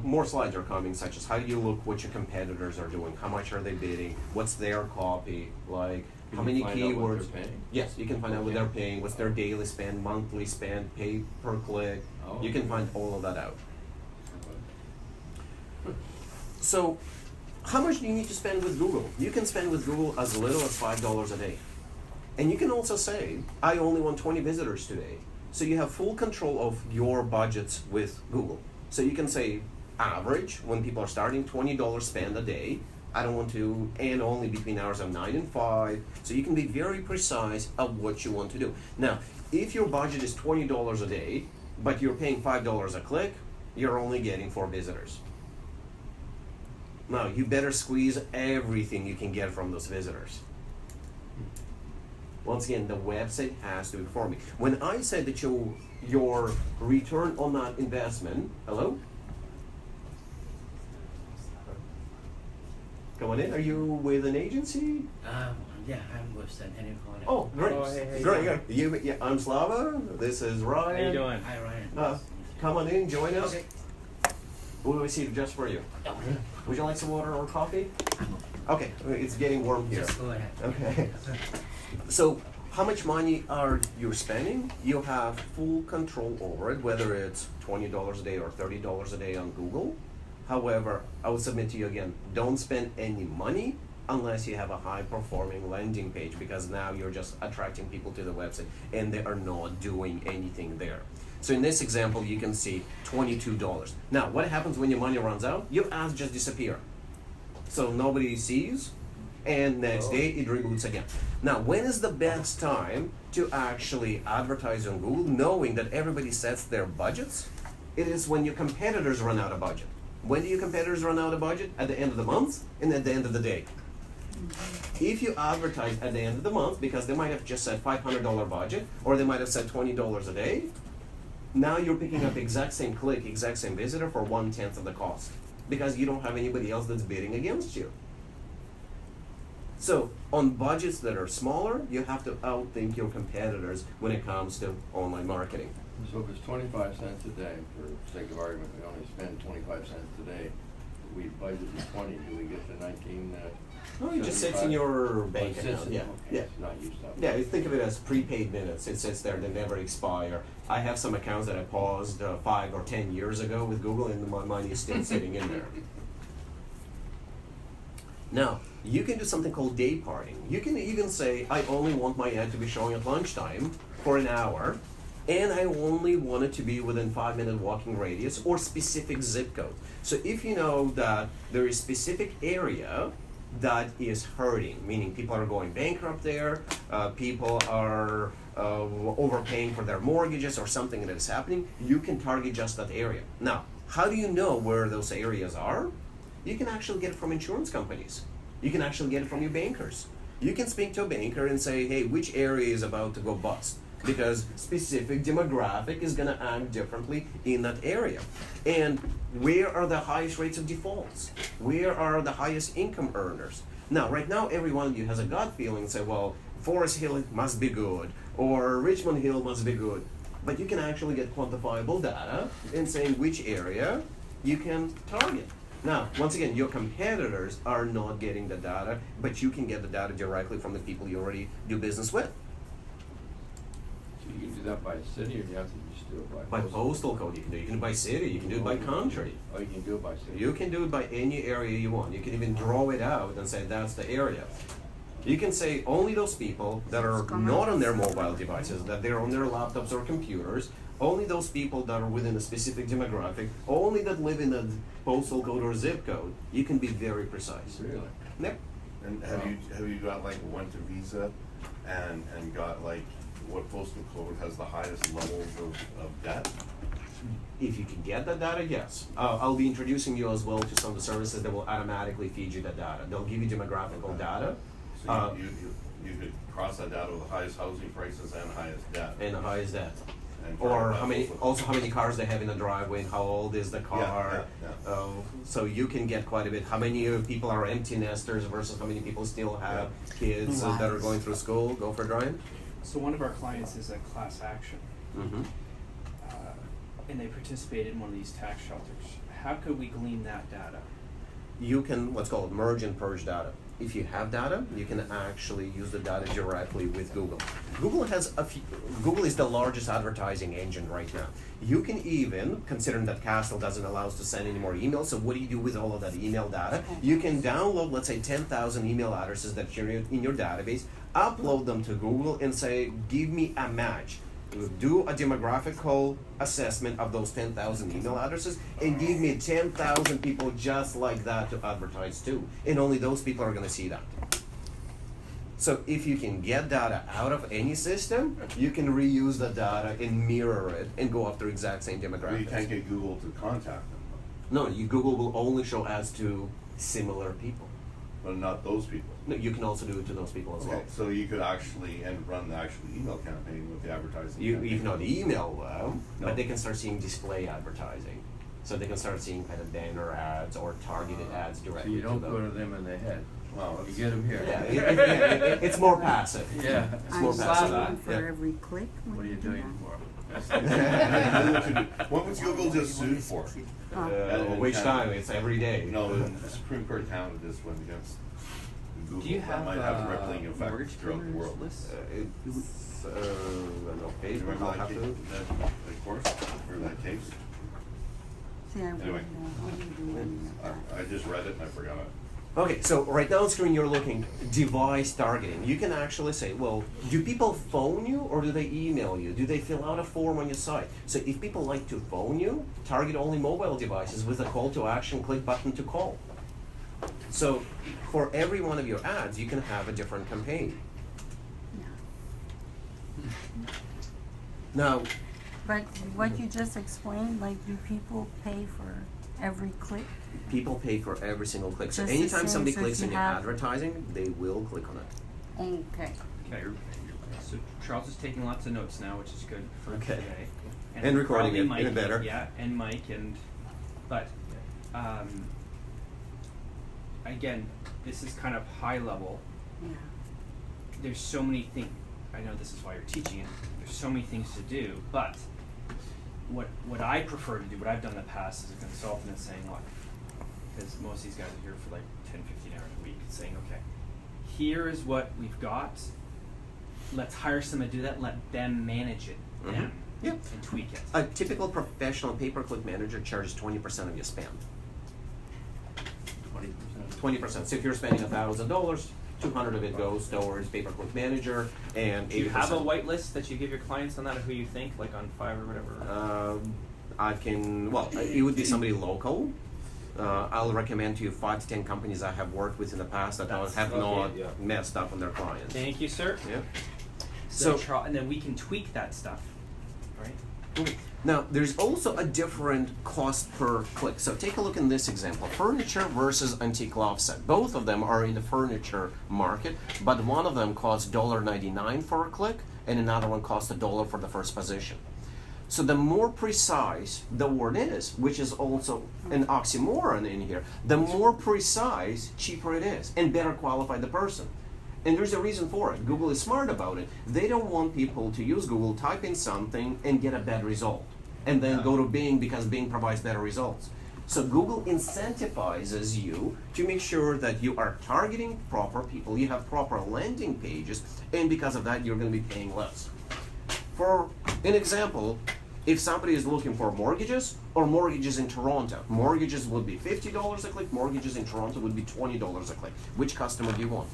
more slides are coming, such as how do you look what your competitors are doing, how much are they bidding, what's their copy, like
Can
how
you
many
find out what
keywords.
they're paying?
Yes, you can find out what they're paying, what's their daily spend, monthly spend, pay per click.
Oh,
You can
okay.
find all of that out. So, how much do you need to spend with Google? You can spend with Google as little as $5 a day. And you can also say, I only want 20 visitors today. So you have full control of your budgets with Google. So you can say, average, when people are starting, $20 spend a day. I don't want to, and only between hours of 9 and 5. So you can be very precise of what you want to do. Now, if your budget is $20 a day, but you're paying $5 a click, you're only getting 4 visitors. Now, you better squeeze everything you can get from those visitors. Once again, the website has to inform me. When I said that your return on that investment, hello? Come on in, are you with an agency?
Yeah, I'm with Centennial College.
Oh, great.
Oh, hey,
Great,
Tom.
great. Yeah, I'm Slava, this is Ryan.
How you doing?
Hi, Ryan.
Come on in, join us.
Okay.
We'll be seated just for you.
Okay.
Would you like some water or coffee?
I'm
Okay, it's getting warm here.
Just go ahead.
Okay. So, how much money are you spending? You have full control over it, whether it's $20 a day or $30 a day on Google. However, I would submit to you again, don't spend any money unless you have a high-performing landing page, because now you're just attracting people to the website and they are not doing anything there. So in this example, you can see $22. Now, what happens when your money runs out? Your ads just disappear. So nobody sees, and next day it reboots again. Now, when is the best time to actually advertise on Google, knowing that everybody sets their budgets? It is when your competitors run out of budget. When do your competitors run out of budget? At the end of the month and at the end of the day. If you advertise at the end of the month, because they might have just said $500 budget, or they might have said $20 a day, now you're picking up exact same click, exact same visitor for 1/10 of the cost, because you don't have anybody else that's bidding against you. So on budgets that are smaller, you have to outthink your competitors when it comes to online marketing.
So if it's 25 cents a day, for sake of argument, we only spend 25 cents a day, we budgeted 20, do we get the 19?
No, it just sits in your
Oh,
bank
it sits
account.
in-
Yeah,
okay,
yeah.
It's not used up.
Yeah, think of it as prepaid minutes. It sits there, they never expire. I have some accounts that I paused 5 or 10 years ago with Google, and my money is still sitting in there. Now, you can do something called day parting. You can say, I only want my ad to be showing at lunchtime for an hour, and I only want it to be within 5-minute walking radius or specific zip code. So if you know that there is specific area that is hurting, meaning people are going bankrupt there, people are overpaying for their mortgages or something that is happening, you can target just that area. Now, how do you know where those areas are? You can actually get it from insurance companies. You can actually get it from your bankers. You can speak to a banker and say, hey, which area is about to go bust? because specific demographic is going to act differently in that area. And where are the highest rates of defaults? Where are the highest income earners? Now, right now, every one of you has a gut feeling and say, well, Forest Hill must be good, or Richmond Hill must be good. But you can actually get quantifiable data and saying which area you can target. Now, once again, your competitors are not getting the data, but you can get the data directly from the people you already do business with.
So you can do that by city, or do you have to just do it
By postal code, you can do it. You can do it by city, you can do it by country.
Oh, you can do it by city.
You can do it by any area you want. You can even draw it out and say that's the area. You can say only those people that are not on their mobile devices, that they're on their laptops or computers, only those people that are within a specific demographic, only that live in a postal code or zip code. You can be very precise.
Really?
Yep.
And have you got like went to Visa and got like what postal code has the highest levels of debt?
If you can get that data, yes. I'll be introducing you as well to some of the services that will automatically feed you the data. They'll give you demographical data.
So you could cross that data with the highest housing prices and highest debt.
And the highest debt.
And
Or
that
how many,
postal code.
also how many cars they have in the driveway and how old is the car.
yeah.
So you can get quite a bit. How many people are empty nesters versus how many people still have kids that are going through school? Go for a drive.
So one of our clients is a class action,
Mm-hmm.
and they participate in one of these tax shelters. How could we glean that data?
You can, what's called merge and purge data. If you have data, you can actually use the data directly with Google. Google is the largest advertising engine right now. You can even, considering that Castle doesn't allow us to send any more emails, so what do you do with all of that email data? You can download, let's say, 10,000 email addresses that are in your database, upload them to Google and say, give me a match. Do a demographical assessment of those 10,000 email addresses and give me 10,000 people just like that to advertise to. And only those people are going to see that. So if you can get data out of any system, you can reuse the data and mirror it and go after exact same
Well, you
demographics.
can't get Google to contact them,
No, Google will only show ads to similar people.
but not those people.
No, you can also do it to those people as well.
Okay, so you could actually run the actual email campaign with the advertising.
You
campaign.
cannot email them,
No.
but they can start seeing display advertising. So they can start seeing kind of banner ads or targeted ads
So
directly
you don't
to
go
them.
to them in the head.
Wow,
You
that's-
get them here.
Yeah, it's more passive.
Yeah.
It's
I
more
see
passive.
one for
Yeah.
every click. when
What are you
do
doing
that.
for?
What was Google just sued for?
Which time? It's every day.
No, the Supreme Court counted this one against Google.
Do you
That
have
might have a rippling effect
mortgage
throughout the
payments
world.
lists?
It's, no,
Do you
Facebook,
remember
I'll
that,
have to.
that course, or that case?
See, I wouldn't
Anyway.
know how to do any of that.
I just read it and I forgot it.
Okay, so right now on screen you're looking device targeting. You can actually say, well, do people phone you or do they email you? Do they fill out a form on your site? So if people like to phone you, target only mobile devices with a call to action, click button to call. So for every one of your ads, you can have a different campaign. Now,
But what you just explained, like, do people pay for every click?
people pay for every single click. So
Just the
anytime
same,
somebody
so if
clicks
you
on your
have-
advertising, they will click on it.
Okay.
Okay. So Charles is taking lots of notes now, which is good for
Okay.
today.
And recording
probably
it,
Mike,
even better.
Yeah, and Mike but again, this is kind of high level.
Yeah.
There's so many things. I know this is why you're teaching it. There's so many things to do, but what I prefer to do, what I've done in the past as a consultant, is saying, look, because most of these guys are here for like 10, 15 hours a week, saying, okay, here is what we've got. Let's hire someone to do that. Let them manage it, them,
Yep.
and tweak it.
A typical professional pay-per-click manager charges 20% of your spend.
20%.
20%. So if you're spending $1,000, 200 of it goes towards pay-per-click manager, and 80%.
Do you have a white list that you give your clients on that, of who you think, like on Fiverr or whatever?
I can. Well, it would be somebody local. I'll recommend to you 5 to 10 companies I have worked with in the past that
That's
have
okay,
not
yeah.
messed up on their clients.
Thank you, sir.
Yeah.
So,
So-
and then we can tweak that stuff, right?
Okay. Now, there's also a different cost per click. So take a look in this example, furniture versus antique loft set. Both of them are in the furniture market, but one of them costs $1.99 for a click, and another one costs $1 for the first position. So the more precise the word is, which is also an oxymoron in here, the more precise, cheaper it is, and better qualified the person. And there's a reason for it. Google is smart about it. They don't want people to use Google, type in something, and get a bad result, and then go to Bing because Bing provides better results. So Google incentivizes you to make sure that you are targeting proper people, you have proper landing pages, and because of that, you're going to be paying less. For an example, if somebody is looking for mortgages or mortgages in Toronto, mortgages would be $50 a click, mortgages in Toronto would be $20 a click. Which customer do you want?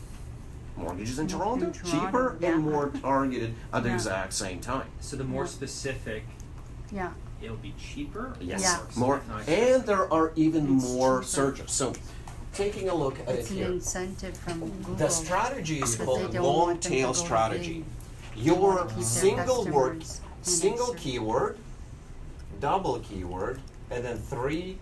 Mortgages in Toronto, cheaper
yeah.
and more targeted at the
Yeah.
exact same time.
So the more specific,
Yeah.
it'll be cheaper.
Yes,
Yeah.
more,
Not
and there are even
It's
more
cheaper.
searches. So, taking a look at
It's
it
an
here,
incentive from Google.
the strategy is
because they
called
don't
long
want them to
tail
go to
strategy.
Bing.
Your
keep their
single word,
customers in
single
search.
keyword, double keyword, and then 3,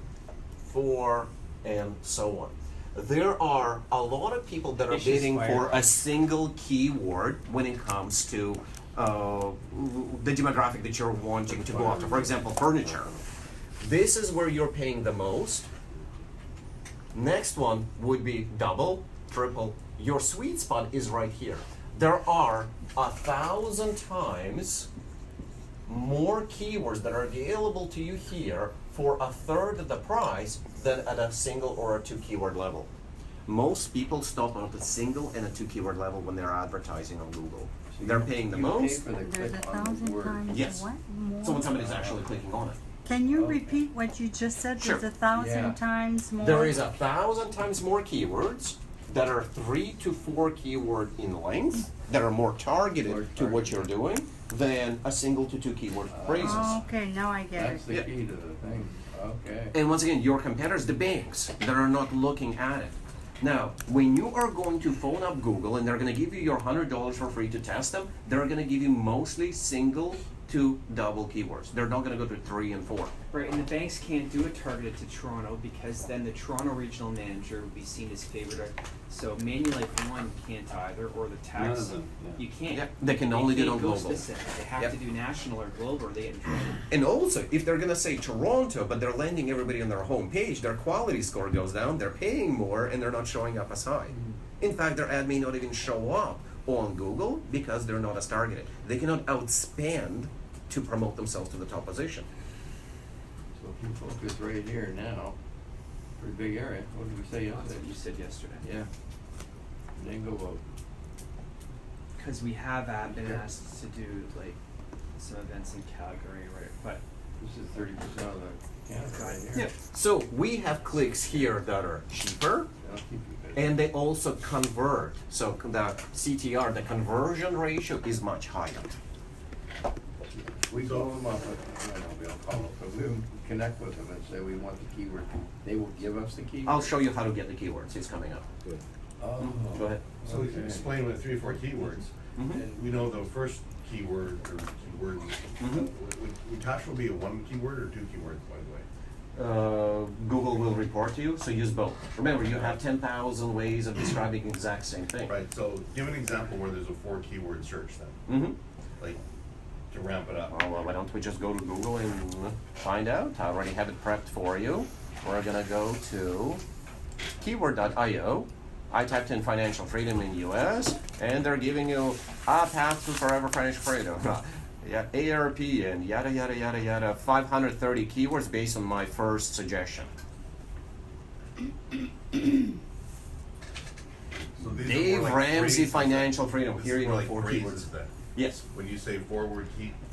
4, and so on. There are a lot of people that are
It's just
bidding for
fire.
a single keyword when it comes to the demographic that you're wanting to go after. For example, furniture. This is where you're paying the most. Next one would be double, triple. Your sweet spot is right here. There are 1,000 times more keywords that are available to you here for a third of the price than at a single or a 2 keyword level. Most people stop at a single and a 2 keyword level when they're advertising on Google.
So
They're
you-
paying the
you pay
most.
for the
There's
click on the
1,000
word.
times
Yes.
what more?
So when somebody's actually clicking on it.
Can you
Okay.
repeat what you just said?
Sure.
There's 1,000
Yeah.
times more.
There is 1,000 times more keywords that are 3 to 4 keyword in length that are more targeted
More
to what
targeted.
you're doing than a single to 2 keyword phrases.
Oh, okay, now I get
That's
it.
the
Yeah.
key to the thing, okay.
And once again, your competitors, the banks that are not looking at it. Now, when you are going to phone up Google and they're going to give you your $100 for free to test them, they're going to give you mostly single to double keywords. They're not going to go to 3 and 4.
Right, and the banks can't do it targeted to Toronto because then the Toronto regional manager would be seen as favored. So Manulife 1 can't either, or the tax.
None of them, yeah.
You can't.
Yeah, they can only do it on
can't go
global.
specific. They have
Yep.
to do national or global, or they get in trouble.
And also, if they're going to say Toronto, but they're landing everybody on their home page, their quality score goes down, they're paying more, and they're not showing up as high. In fact, their ad may not even show up on Google because they're not as targeted. They cannot outspend to promote themselves to the top position.
So if you focus right here now, pretty big area, what did we say
That's
yesterday?
what you said yesterday.
Yeah. And then go up.
Because we have been
Okay.
asked to do like some events in Calgary, right? But
This is 30% of the Canada right here.
So we have clicks here that are cheaper,
That'll keep you busy.
and they also convert. So the CTR, the conversion ratio, is much higher.
We call them up, I don't know, we don't call them, but we connect with them and say we want the keyword. They will give us the keyword.
I'll show you how to get the keywords. It's coming up.
Oh.
Go ahead.
So we
Okay.
explain with 3 or 4 keywords,
Mhm.
and we know the first keyword or keywords,
Mhm.
would cash flow be a 1 keyword or 2 keywords, by the way?
Google will report to you, so use both. Remember, you have 10,000 ways of describing the exact same thing.
Right, so give an example where there's a 4 keyword search then,
Mm-hmm.
like, to ramp it up.
Well, why don't we just go to Google and find out? I already have it prepped for you. We're gonna go to keyword.io. I typed in financial freedom in US, and they're giving you a path to forever financial freedom. Yeah, ARP and yada yada yada yada. 530 keywords based on my first suggestion.
So these are
Dave
more like
Ramsey
phrases
Financial
then.
Freedom.
This
Here
is
you
more
go,
like
4
phrases
keywords.
then.
Yes.
When you say 4-word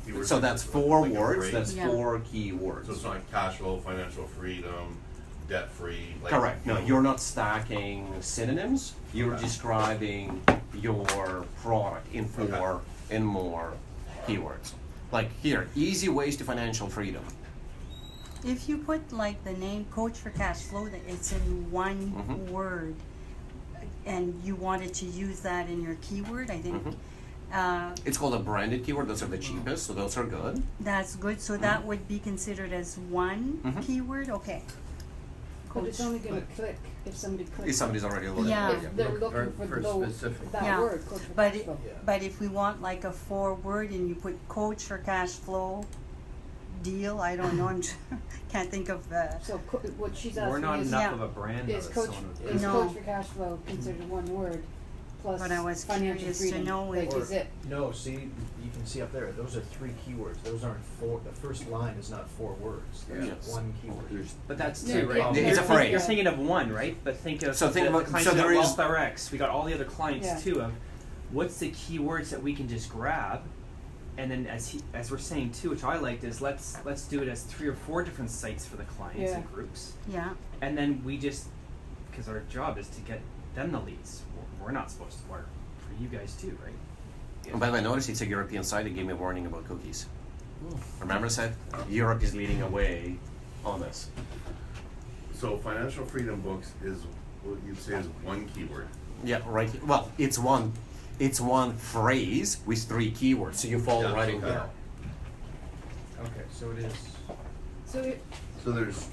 keywords.
So that's 4
like a
words.
phrase.
That's
Yeah.
4 keywords.
So it's not cash flow, financial freedom, debt free. Like,
Correct. No,
you know,
you're not stacking synonyms. You're describing your product in 4
Okay.
and more keywords. Like here, easy ways to financial freedom.
If you put like the name Coach for Cash Flow, that it's in one
Mhm.
word, and you wanted to use that in your keyword, I think
Mhm. It's called a branded keyword. Those are the cheapest, so those are good.
that's good. So that would be considered as one
Mhm.
keyword. Okay,
But
coach.
it's only gonna click if somebody clicks.
If somebody's already looking.
Yeah.
If they're
Look
looking
for
for those,
specific.
that
Yeah.
word, coach for
But
cash
it,
flow.
but if we want like a 4-word and you put coach for cash flow deal, I don't know, can't think of
So what she's
We're not
asking
enough
Yeah.
of a brand though
is
that
coach,
someone would
is
No.
coach for cash flow considered one word plus
But I was
financial
curious to
freedom?
know
Like,
if-
is it,
No, see, you can see up there, those are 3 keywords, those aren't 4, the first line is not 4 words, there's
Yes.
1 keyword.
But that's
Yeah,
two, right?
yeah,
It's a
You're
phrase.
thinking of one, right? But think of
So think
the
about-
clients
so
we got
there is-
WealthRx. We got all the other clients
Yeah.
too. Of what's the keywords that we can just grab, and then as we're saying too, which I liked is let's do it as 3 or 4 different sites for the clients
Yeah.
and groups,
yeah.
and then we just because our job is to get them the leads. We're not supposed to work for you guys too, right?
And by the way, notice it's a European site. It gave me a warning about cookies. Remember I said Europe is leading away on this.
So financial freedom books is what you'd say is one keyword.
Yeah, right. Well, it's one phrase with 3 keywords, so you fall
Yeah,
right in
okay.
there.
Okay, so it is,
so it,
So there's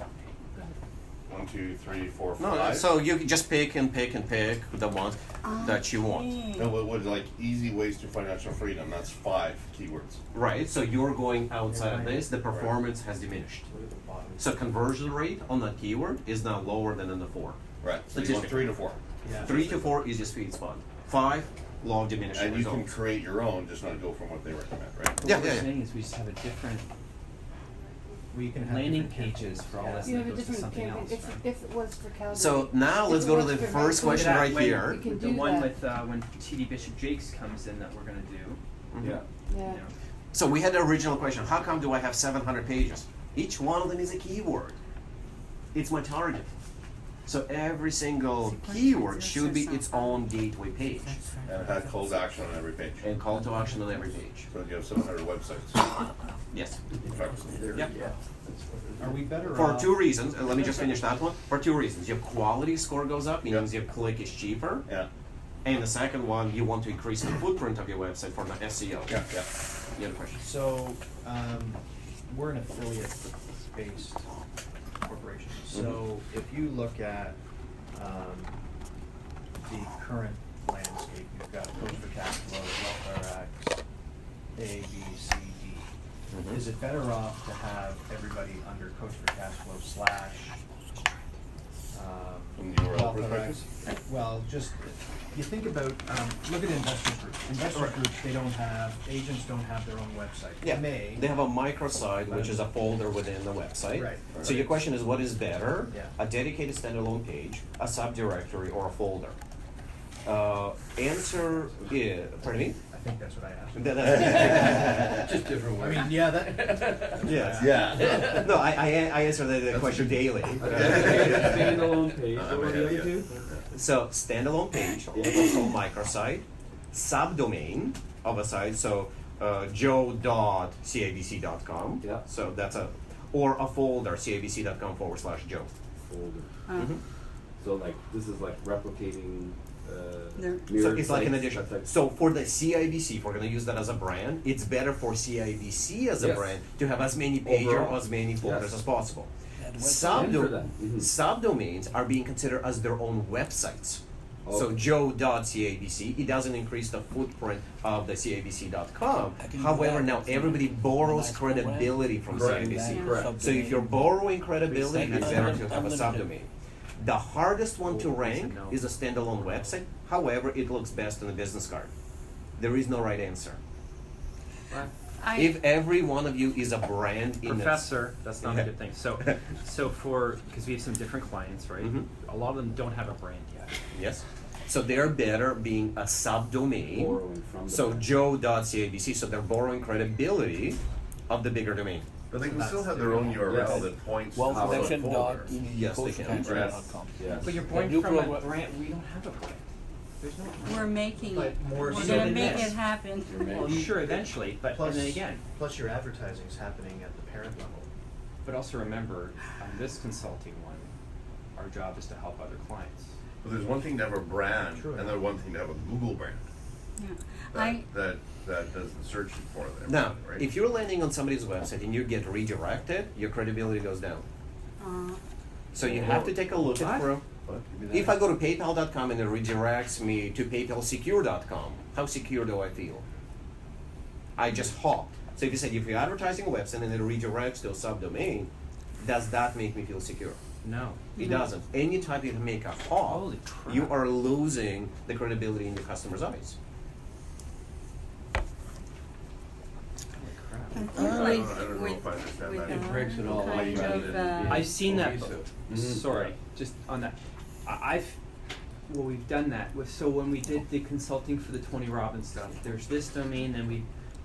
1, 2, 3, 4, 5.
No, so you can just pick and pick and pick the ones that you want.
Okay.
No, what like easy ways to financial freedom? That's 5 keywords.
Right, so you're going outside of this, the performance has diminished.
look at the bottom.
So conversion rate on that keyword is now lower than in the 4.
Right. So you want 3 to 4.
Yeah.
3 to 4 is your sweet spot. 5, low diminishing
And you can
results.
create your own, just not go from what they recommend, right?
But
Yeah,
what
yeah,
we're
yeah.
saying is we just have a different
We can have
landing
different
pages for all
Yeah.
this
you
and
have
it
a
goes to
different
something
campaign,
else. Right?
if it was for Calgary.
So now
if
let's
it
go to
was
the
for
first
Vancouver,
question right
when-
here.
We can
The
do
one
that.
with when TD Bishop Jakes comes in that we're gonna do.
Mhm.
Yeah.
Yeah,
You know.
So we had the original question, how come do I have 700 pages? Each one of them is a keyword. It's my target. So every single
Sequence
keyword
is
should be
yourself,
its
huh?
own gateway page
And it has call to action on every page.
and call to action on every page.
So you have 700 websites.
Yes.
Effectively.
Yep.
Are we better
For
off?
2 reasons, and let me just finish that one. For 2 reasons. Your quality score goes up, means your click is cheaper.
Yeah.
And the second one, you want to increase the footprint of your website for the SEO.
Yeah. Yeah.
You have a question?
So, we're an affiliate-based corporation. So if you look at the current landscape, you've got Coach for Cash Flow, WealthRx, A, B, C, D.
Mhm.
Is it better off to have everybody under Coach for Cash Flow slash
From the URL
WealthRx? Well, just, you think about, look at investor groups. Investor groups, they don't have, agents don't have their own website.
Yeah,
May.
they have a microsite, which is a folder within the website.
Right.
So your question is, what is better?
Yeah.
A dedicated standalone page, a subdirectory, or a folder? Answer, pardon me?
I think that's what I asked.
That's-
Just different
I
ways.
mean, yeah, that.
Yes.
Yeah.
No, I answer the question daily.
Standalone page.
What were the other two?
So standalone page, also microsite, subdomain of a site, so joe.cabc.com.
Yeah.
So that's or a folder, cabc.com/joe.
Folder.
Mhm.
So like, this is like replicating,
There-
So
mirrored
it's like an
sites,
addition.
that type-
So for the CIBC, if we're going to use that as a brand, it's better for CIBC as a
Yes.
brand to have as many pages or
Overall.
as many folders
Yes.
as possible.
And for that. Mhm.
Subdomains are being considered as their own websites. So
Okay.
joe.cabc, it doesn't increase the footprint of the cabc.com. However, now everybody borrows credibility from
Correct.
CIBC.
Correct.
So if you're borrowing credibility, it's better to have a subdomain. The hardest one to rank is a standalone website. However, it looks best on a business card. There is no right answer. If every one of you is a brand in
Professor, that's not
Yeah.
a good thing. So because we have some different clients, right?
Mhm.
A lot of them don't have a brand yet.
Yes. So they're better being a subdomain.
Borrowing from the
So
brand.
joe.cabc, so they're borrowing credibility of the bigger domain.
But they can still have their own URL
Yes.
that points to
Well,
the
production
folder.
dot
Yes, they can.
coachforcancer.com.
Yes.
But you're
The
born
new
from a
program-
brand. We don't have a brand. There's no.
We're making
But
it.
more
We're
so
gonna
than
make
this.
it happen.
You're
Well,
making-
sure, eventually, but
Plus,
and then again.
plus your advertising's happening at the parent level.
But also remember, on this consulting one, our job is to help other clients.
But there's one thing to have a brand,
True.
and then one thing to have a Google brand
Yeah.
that does the searching for them.
Now,
right?
if you're landing on somebody's website and you get redirected, your credibility goes down. So you have to take a look at
What?
if I go to PayPal.com and it redirects me to PayPalSecure.com, how secure do I feel? I just hopped. So if you said if you're advertising a website and it redirects to a subdomain, does that make me feel secure?
No.
It doesn't. Anytime you make a hop,
Holy crap.
you are losing the credibility in the customer's eyes.
I think
I don't know
with
if I understand
with
that.
It breaks it all up
kind
rather
of,
than
I've seen that.
cohesive.
Sorry, just on that. We've done that with. So when we did the consulting for the Tony Robbins stuff, there's this domain, then we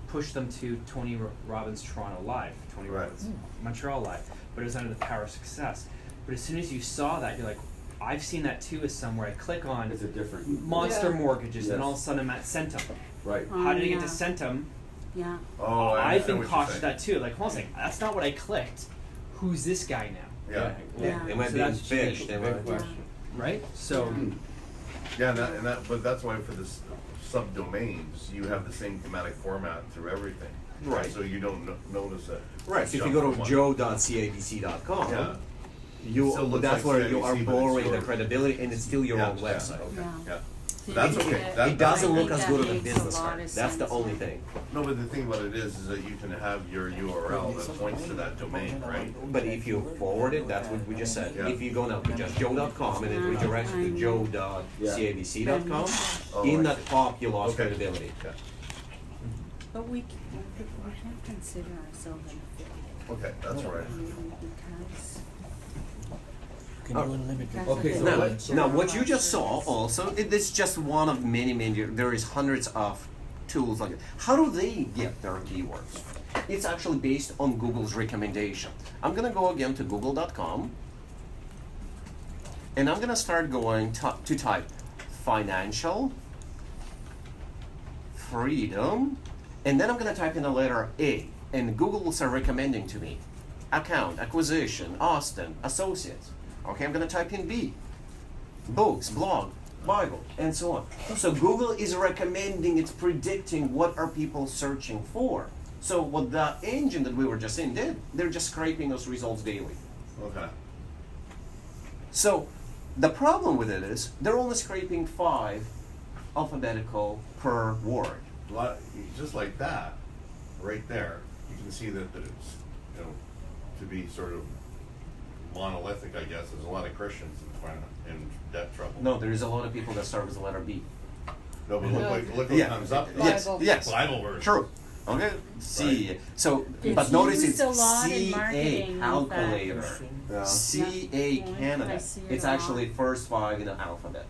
pushed them to Tony Robbins Toronto Live, Tony
Right.
Robbins Montreal Live, but it was under the Power of Success. But as soon as you saw that, you're like, I've seen that too. As somewhere I click on
It's a different.
Monster
Yeah.
Mortgages, then
Yes.
all of a sudden I'm at Centum.
Right.
How did I get
yeah.
to Centum?
Yeah.
Oh, I
I've been
understand what
cautious
you're
of that too. Like, hold on a second, that's not what I clicked. Who's this guy now?
saying.
Yeah.
They might
So
be
that's
fished. They
Big
might.
question.
Right? So,
Yeah, but that's why for this subdomains, you have the same thematic format through everything.
Right.
So you don't notice it.
Right. So if you
Jump
go to
from one.
joe.cabc.com,
Yeah.
you
Still looks
that's
like
where you are
CIBC, but it's
borrowing the
yours.
credibility, and it's still your
Yeah,
own
yeah,
website.
Okay.
Yeah.
Yeah.
See,
That's
I think
okay.
that-
That-
It doesn't
I
look
think
as
that
good on the
makes a
business
lot
card.
of
That's the
sense,
only
yeah.
thing.
No, but the thing about it is that you can have your URL that points to that domain, right?
But if you forward it, that's what we just said.
Yeah.
If you go now to just joe.com and it redirects you to joe.cabc.com,
Oh,
in
I
that
see.
pop you lost
Okay.
credibility.
Yeah.
But we can't consider ourselves an affiliate.
Okay, that's all right.
Because
Can you unlimit it?
Okay, so
Now,
let's-
now what you just saw also, it's just one of many, there is hundreds of tools like it. How do they get their keywords? It's actually based on Google's recommendation. I'm gonna go again to google.com and I'm gonna start going to type financial freedom, and then I'm gonna type in the letter A, and Google will start recommending to me account, acquisition, Austin, associates. Okay, I'm gonna type in B, books, blog, Bible, and so on. So Google is recommending, it's predicting what are people searching for. So what the engine that we were just in did, they're just scraping those results daily.
Okay.
So the problem with it is they're only scraping 5 alphabetical per word.
Just like that, right there, you can see that it's, you know, to be sort of monolithic, I guess, there's a lot of Christians in debt trouble.
No, there's a lot of people that start with the letter B.
No, but
No.
look what
Yeah.
comes up.
Yes,
Bible.
yes.
Bible version.
True. Okay. C. So,
It's
but notice
used
it's
a lot in
CA
marketing, in
calculator.
fact.
Yeah.
CA
Yeah.
Canada.
I see it
It's
a lot.
actually first 5 in the alphabet.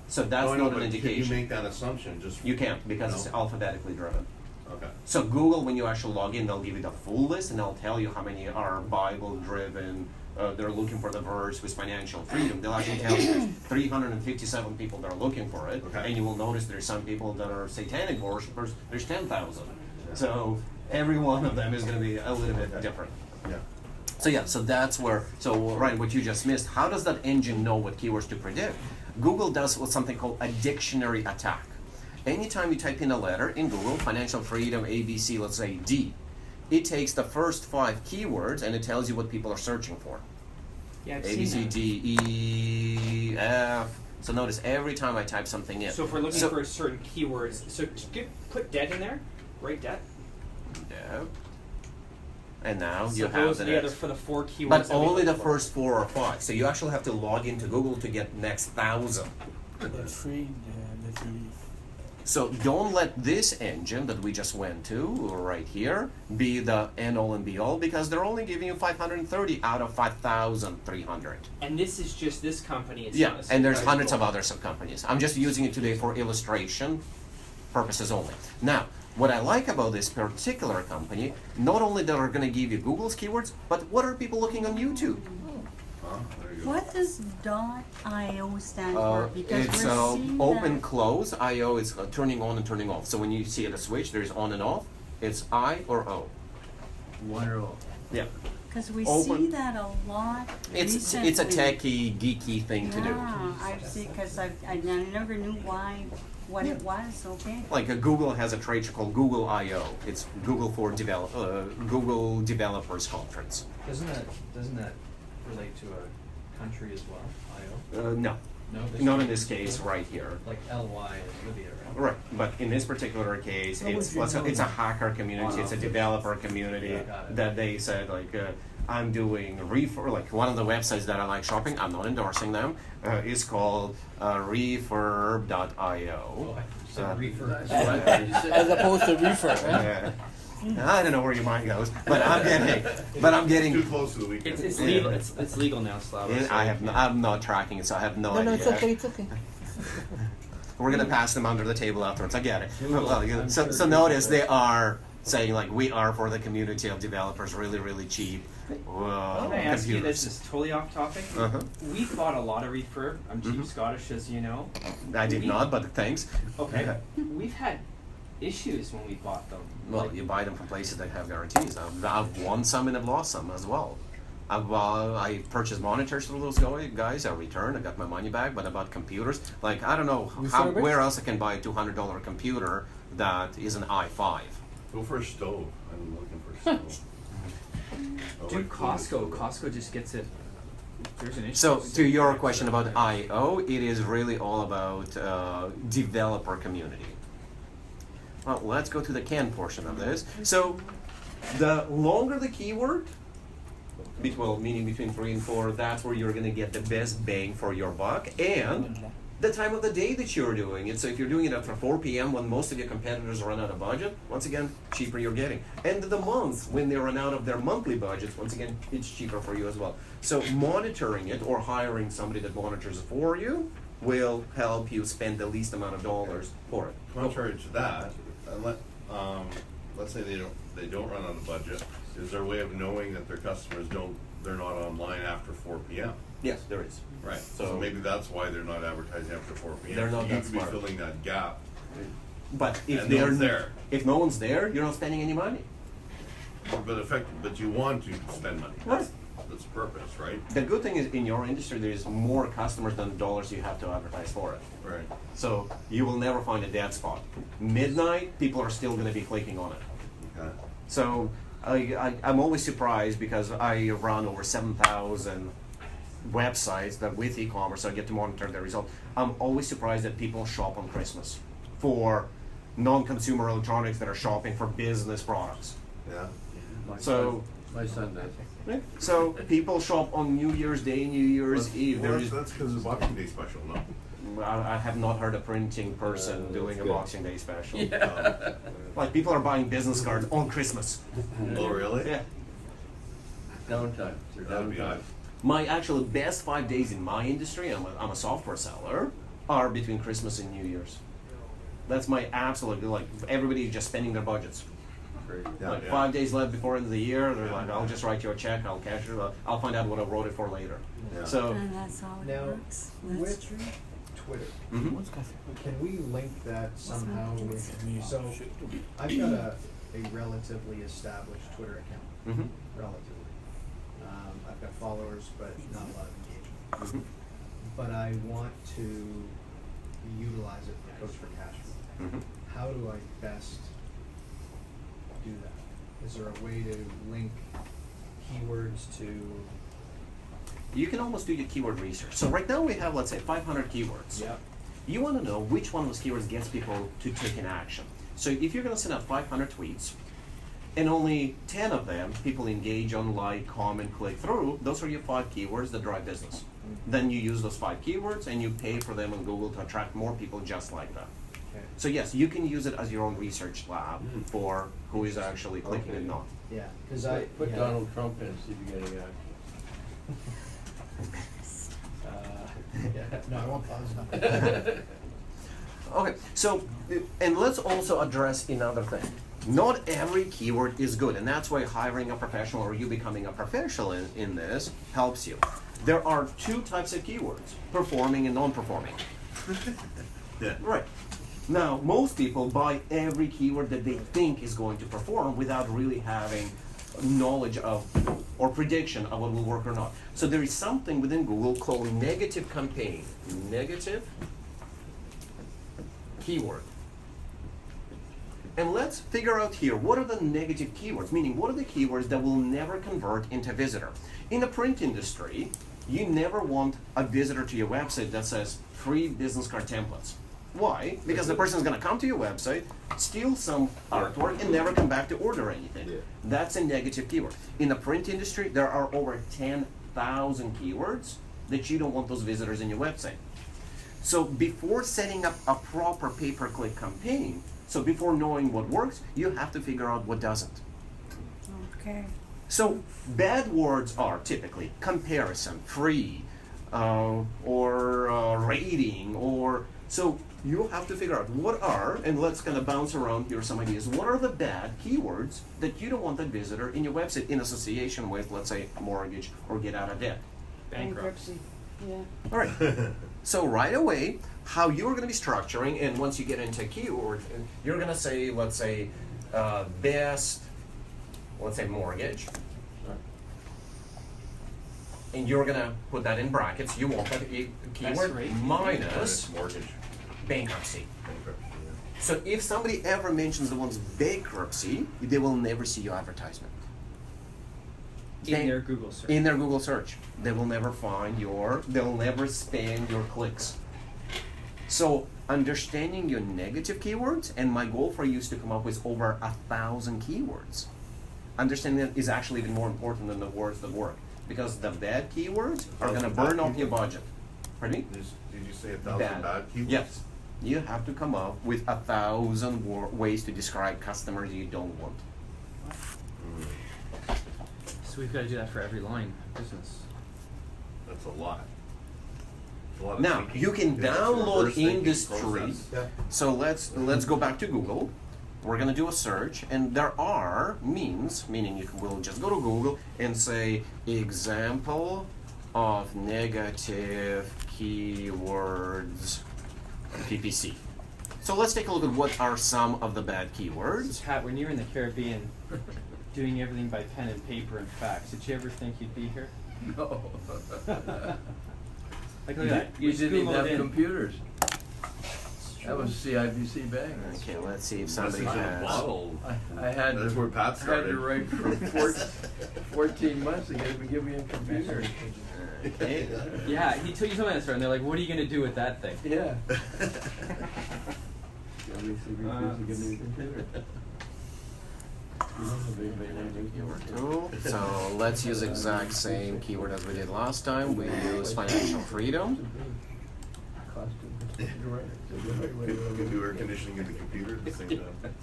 So that's
No, I know,
not
but
an
can
indication.
you make that assumption just?
You can't because it's
No?
alphabetically driven.
Okay.
So Google, when you actually log in, they'll give you the full list and they'll tell you how many are Bible driven. They're looking for the verse with financial freedom. They'll actually tell you there's 357 people that are looking for it,
Okay.
and you will notice there's some people that are satanic worshipers. There's 10,000. So every one of them is going to be a little bit different.
Yeah.
So yeah, so that's where, so Ryan, what you just missed, how does that engine know what keywords to predict? Google does what's something called a dictionary attack. Anytime you type in a letter in Google, financial freedom, ABC, let's say D, it takes the first 5 keywords and it tells you what people are searching for.
yeah, I've
A,
seen
B, C,
that.
D, E, F. So notice every time I type something in.
So if we're looking
So-
for certain keywords, so put debt in there, right? Debt.
Yeah. And now
So
you have
those
the
are the other
next.
for the 4 keywords.
But
that we
only
look
the
for.
first 4 or 5. So you actually have to log into Google to get next 1,000.
Let's free, let's leave.
So don't let this engine that we just went to right here be the end all and be all, because they're only giving you 530 out of 5,300.
And this is just this company. It's
Yeah,
not a
and there's
surprise
hundreds of
goal.
other sub-companies. I'm just using it today for illustration purposes only. Now, what I like about this particular company, not only that are going to give you Google's keywords, but what are people looking on YouTube?
Huh? There you go.
What does .io stand for? Because
It's
we're seeing
open,
that.
close. I/O is turning on and turning off. So when you see the switch, there's on and off. It's I or O.
One row.
Yeah,
Because we
open.
see that a lot
it's
recently.
a techie, geeky thing to do.
Yeah, I've seen, because I never knew what it was, okay.
Like Google has a trade show called Google I/O. It's Google for Google Developers Conference.
Doesn't that relate to a
country as well, IO?
No,
No?
not in this case right here.
Like LY is Libya, right?
Right, but in this particular case,
How
it's
would you know
it's a
that?
hacker community, it's a developer community
Yeah, got it.
that they said like, I'm doing refer, like one of the websites that I like shopping, I'm not endorsing them, is called refurb.io.
Oh, I said
Uh,
reefer.
As opposed to reefer, right?
I don't know where your mind goes, but I'm getting,
Too close to the weekend.
It's
Yeah.
legal. It's legal now, Slava.
Yeah,
so
I
you
have
can't-
I'm not tracking it, so I have no
No,
idea.
no, it's okay, it's okay.
We're gonna pass them under the table afterwards. I get it.
Google,
Well,
I'm
so
sure
so
Google
notice
will.
they are saying like we are for the community of developers, really really cheap.
Can I ask you this?
computers.
Is totally off topic.
Uh-huh.
We bought a lot of refurb. I'm cheap
Mhm.
Scottish, as you know.
I did not, but thanks.
Okay. We've had issues when we bought them.
Well,
Like,
you buy them from places that have guarantees. I've won some and I've lost some as well. I purchased monitors through those guys. I returned. I got my money back. But about computers, like I don't know
Refurbished?
where else I can buy a $200 computer that is an i5.
Go for a stove. I'm looking for a stove. I
dude,
like
Costco.
cooking.
Costco just gets it. There's an issue.
So to your question about I/O, it is really all about developer community. Well, let's go to the can portion of this. So the longer the keyword, meaning between 3 and 4, that's where you're going to get the best bang for your buck, and the time of the day that you're doing it. So if you're doing it after 4 p.m. when most of your competitors run out of budget, once again, cheaper you're getting. End of the month when they run out of their monthly budgets, once again, it's cheaper for you as well. So monitoring it or hiring somebody that monitors it for you will help you spend the least amount of dollars for it.
Contrary to that, let's say they don't run on a budget. Is there a way of knowing that their customers they're not online after 4 p.m.?
Yes, there is.
Right.
So-
So maybe that's why they're not advertising after 4 p.m.
They're not
You
that
could be
smart.
filling that gap.
But if
And no
they're
one's there.
if no one's there, you're not spending any money.
But you want to spend money. That's the purpose, right?
The good thing is in your industry, there's more customers than dollars you have to advertise for it.
Right.
So you will never find a dead spot. Midnight, people are still going to be clicking on it.
Okay.
So I'm always surprised because I run over 7,000 websites that with e-commerce, so I get to monitor the result. I'm always surprised that people shop on Christmas for non-consumer electronics that are shopping for business products.
Yeah.
So,
My son does.
so people shop on New Year's Day, New Year's Eve.
Well,
There is,
that's because it's Boxing Day special, no?
I have not heard a printing person doing a
that's good.
Boxing Day special. Like people are buying business cards on Christmas.
Oh, really?
Yeah.
Downtime. They're
That'd be
downtime.
odd.
My actual best 5 days in my industry, I'm a software seller, are between Christmas and New Year's. That's my absolute, like, everybody's just spending their budgets.
Crazy.
Yeah,
Like
yeah.
5 days left before end of the year, they're
Yeah.
like, I'll just write you a check, I'll cash it, I'll find out what I wrote it for later.
Yeah.
So,
And that's how it
Now,
works. That's
with
true.
Twitter,
mhm.
can we link that somehow with, so I've got a relatively established Twitter account,
Mhm.
relatively. I've got followers, but not a lot of engagement.
Mhm.
But I want to utilize it for Coach for Cash Flow.
Mhm.
How do I best do that? Is there a way to link keywords to?
You can almost do your keyword research. So right now we have, let's say, 500 keywords.
Yep.
You want to know which one of those keywords gets people to take an action. So if you're going to send out 500 tweets, and only 10 of them people engage on, like, comment, click through, those are your 5 keywords that drive business. Then you use those 5 keywords and you pay for them on Google to attract more people just like that.
Okay.
So yes, you can use it as your own research lab for who is actually clicking
Okay.
and not.
Yeah, because I
Put
yeah.
Donald Trump in, see if you get any
Yeah, no, I won't pause.
Okay, so, and let's also address another thing. Not every keyword is good, and that's why hiring a professional or you becoming a professional in this helps you. There are 2 types of keywords, performing and non-performing.
Yeah.
Right. Now, most people buy every keyword that they think is going to perform without really having knowledge of or prediction of what will work or not. So there is something within Google called negative campaign. Negative keyword. And let's figure out here, what are the negative keywords? Meaning, what are the keywords that will never convert into visitor? In the print industry, you never want a visitor to your website that says free business card templates. Why? Because the person's gonna come to your website, steal some artwork, and never come back to order anything.
Yeah.
That's a negative keyword. In the print industry, there are over 10,000 keywords that you don't want those visitors in your website. So before setting up a proper pay-per-click campaign, so before knowing what works, you have to figure out what doesn't.
Okay.
So bad words are typically comparison, free, or rating, or so you have to figure out what are, and let's kind of bounce around here some ideas. What are the bad keywords that you don't want that visitor in your website in association with, let's say, a mortgage or get out of debt?
Bankruptcy, yeah.
All right. So right away, how you're going to be structuring, and once you get into keywords, you're going to say, let's say, best, let's say mortgage, and you're going to put that in brackets. You want that keyword
rate.
minus
Mortgage.
bankruptcy.
Bankruptcy, yeah.
So if somebody ever mentions the one's bankruptcy, they will never see your advertisement.
In their Google search.
In their Google search. They will never find they'll never spend your clicks. So understanding your negative keywords, and my goal for you is to come up with over 1,000 keywords. Understanding that is actually even more important than the words that work. Because the bad keywords are gonna burn off your budget. Pardon me?
Did you say 1,000 bad keywords?
Yes. You have to come up with 1,000 ways to describe customers you don't want.
So we've got to do that for every line of business.
That's a lot. It's a lot of
Now,
thinking.
you can
Yeah, it's a
download
reverse thinking
industry.
process.
So let's go back to Google. We're gonna do a search, and there are means, meaning will just go to Google and say example of negative keywords PPC. So let's take a look at what are some of the bad keywords.
So Pat, when you were in the Caribbean, doing everything by pen and paper and fax, did you ever think you'd be here?
No.
Like, look at that.
You
just
didn't even
Googled
have
in.
computers. That was CIBC Bank.
Okay, let's see if somebody
Message in a
has.
bottle.
I had
That's where Pat
I had
started.
to write for 14 months to give me a computer.
Okay.
Yeah, he told you that story, and they're like, "What are you gonna do with that thing?"
Yeah. CIBC give me a computer.
Keyword tool. So let's use exact same keyword as we did last time. We use financial freedom.
Can do air conditioning in the computer at the same time.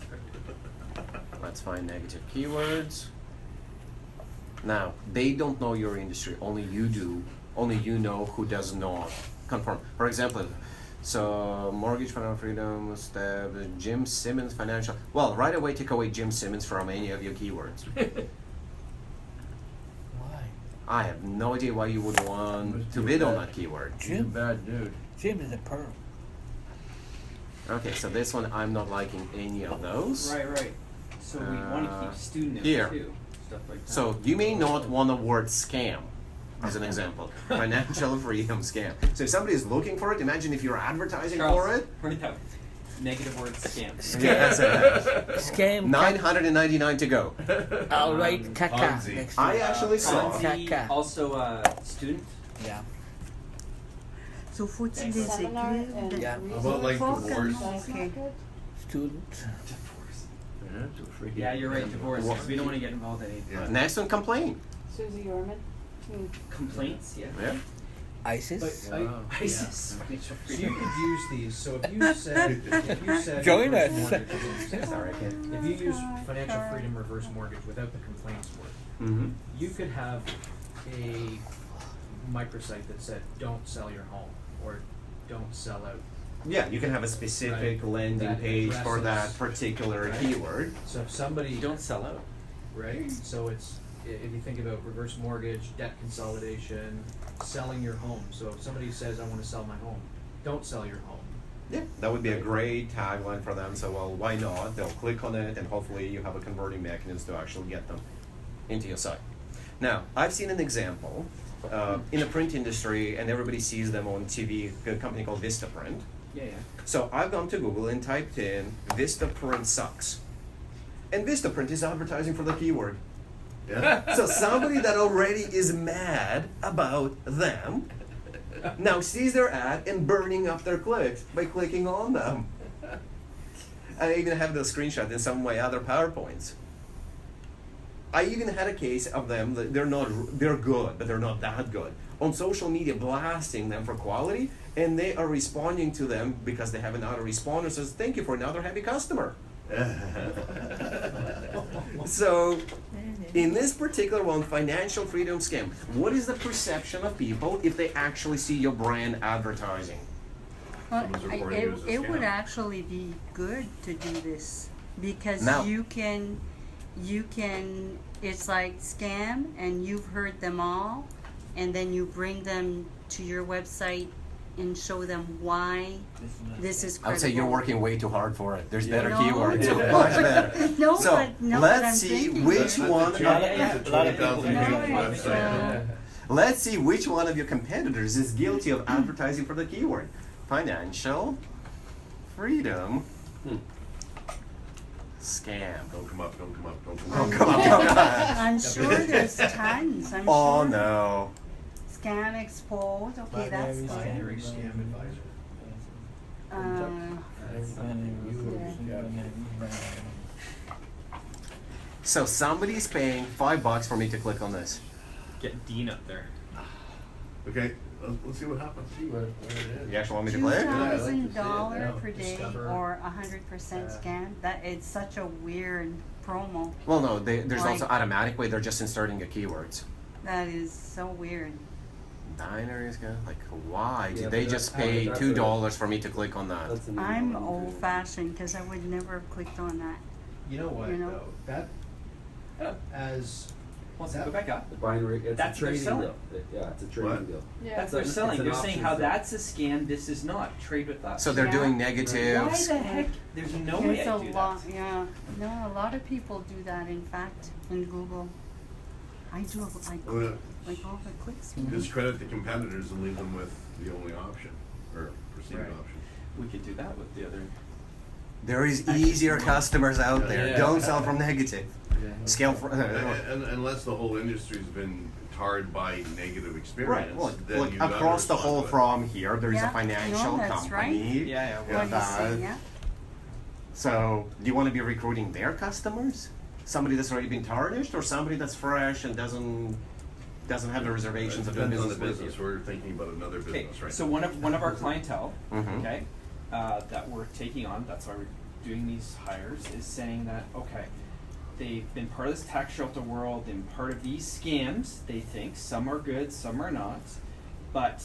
Let's find negative keywords. Now, they don't know your industry, only you do. Only you know who does not conform. For example, so mortgage, financial freedom, Jim Simmons financial. Well, right away take away Jim Simmons from any of your keywords.
Why?
I have no idea why you would want to bid on that keyword.
He's a bad dude.
Jim is a pearl.
Okay, so this one I'm not liking any of those.
Right. So we want to keep student info
here.
too, stuff like that.
So you may not want the word scam, as an example. Financial freedom scam. So if somebody is looking for it, imagine if you're advertising for it.
Write down. Negative word scam.
Yeah, that's it.
Scam.
999 to go.
I'll write caca
Ponzi.
next
I
week.
actually saw.
Ponzi,
Caca.
also student.
Yeah.
So faut-il
Like
des
seminar
écrire?
and
Yeah.
reason
How about, like,
for
divorce?
That's not
Okay.
good.
Student.
Yeah, it's a freaking-
Yeah, you're right. Divorce.
What?
Because we don't want to get involved in any
Yeah.
Next one, complain.
Susie Orman.
complaints. Yeah.
Yeah.
ISIS.
But
Wow.
ISIS.
So you could use these, so if you said
Join
reverse
us.
mortgage, sorry, if you use financial freedom reverse mortgage without the complaints word,
Mm-hmm.
you could have a microsite that said, don't sell your home, or don't sell out.
Yeah, you can have a specific
Right.
landing
That
page for that
addresses-
particular
right.
keyword.
So if somebody,
Don't sell out.
right, so it's, if you think about reverse mortgage, debt consolidation, selling your home, so if somebody says, I wanna sell my home, don't sell your home.
Yeah, that would be a great tagline for them. So, well, why not? They'll click on it, and hopefully you have a converting mechanism to actually get them into your site. Now, I've seen an example in the print industry, and everybody sees them on TV, a company called Vistaprint.
Yeah.
So I've gone to Google and typed in Vistaprint sucks. And Vistaprint is advertising for the keyword.
Yeah.
So somebody that already is mad about them now sees their ad and burning up their clicks by clicking on them. I even have the screenshot in some of my other PowerPoints. I even had a case of them that they're good, but they're not that good. On social media, blasting them for quality, and they are responding to them because they have an autoresponder says, "Thank you for another happy customer." So, in this particular one, financial freedom scam, what is the perception of people if they actually see your brand advertising?
Well,
Someone's reporting it as a
it would
scam.
actually be good to do this because
Now-
you can, it's like scam and you've heard them all, and then you bring them to your website and show them why this is credible.
I would say you're working way too hard for it. There's better
No.
keywords, much better.
No,
So
but no, but I'm
let's see
thinking-
which
That's
one.
a
Yeah, a lot of
20,000
people
page
do.
website.
Let's see which one of your competitors is guilty of advertising for the keyword financial freedom scam.
Don't come up, don't come up, don't come
Oh,
up.
come on, come on.
I'm sure there's tons. I'm
Oh
sure.
no.
Scam expose. Okay, that's good.
Binary scam advisor.
So somebody's paying $5 for me to click on this.
Get Dean up there.
Okay, let's see what happens.
See what it is.
You actually want me to click?
$2,000
Yeah.
per day
Discover.
or 100% scam. That it's such a weird promo.
Well, no, there's
Like-
also automatic way. They're just inserting the keywords.
That is so weird.
Binary scam? Like, why?
Yeah,
Did they
but
just
that's-
pay
that's
$2 for me to click on that?
That's a new
I'm
one.
old-fashioned because I would never have clicked on that.
You know what,
You know?
though? That, as,
Well,
that-
go back up.
The binary, it's
That's
a
what they're
trading
selling.
deal. Yeah, it's a trading
What?
deal.
Yeah.
That's what they're
It's
selling.
an
They're saying how
option sale.
that's a scam, this is not. Trade with us.
So they're
Yeah.
doing
Why
negatives.
the heck? There's no way
There's
I
a
do
lot,
that.
yeah. No, a lot of people do that, in fact, in Google. I do,
Well,
like all the clicks.
discredit the competitors and leave them with the only option, or perceived
Right.
option.
We could do that with the other.
There is easier customers out there.
Yeah.
Don't sell from negative. Scale for.
And unless the whole industry's been tarred by negative experience,
Right. Well,
then
look,
you've got to
across the
respond
whole
to it.
from here, there's
Yeah,
a financial
no, that's right.
company.
Yeah,
What do you
that-
say, yeah?
So, do you want to be recruiting their customers? Somebody that's already been tarnished, or somebody that's fresh and doesn't have the reservations
It
of doing
depends on the
business with
business.
you?
We're thinking about another
Okay,
business right
so
now.
one of our clientele,
Mhm.
okay, that we're taking on, that's why we're doing these hires, is saying that, okay, they've been part of this tax shelter world and part of these scams, they think, some are good, some are not, but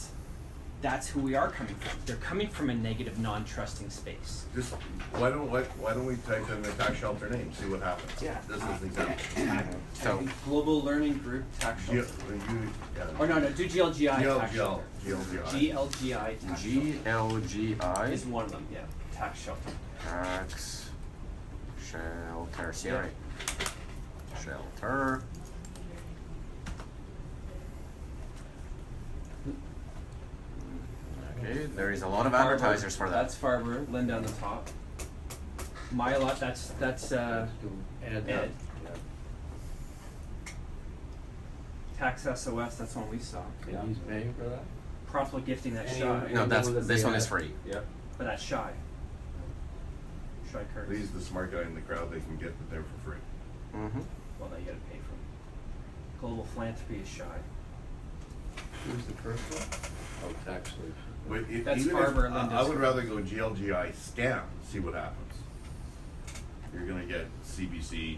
that's who we are coming from. They're coming from a negative, non-trusting space.
Just why don't we type in the tax shelter name, see what happens?
Yeah.
This is an example.
So,
Global Learning Group Tax
G-
Shelter.
yeah.
Or no, do GLGI Tax
GLGI.
Shelter.
GLGI.
GLGI Tax Shelter
GLGI
is one of them, yeah, tax shelter.
tax shelter. Sierra. Shelter. Okay, there is a lot of
Farber,
advertisers for that.
That's Farber, Linda on the top. My lot, that's
Add
Ed.
that.
Tax SOS, that's one we saw.
And he's paying for that?
Profitable gifting, that's
Any-
shy,
No, that's
Anyone
this
the
one is
ad.
free.
Yep.
but that's shy. Shy Curtis.
He's the smart guy in the crowd. They can get it there for free.
Mm-hmm.
Well, now you gotta pay for it. Global Philanthropy is shy.
Who's the first one? Oh, tax solution.
But
That's
even
Farber
if,
and
I
Linda's
would
free.
rather go GLGI scam, see what happens. You're gonna get CBC.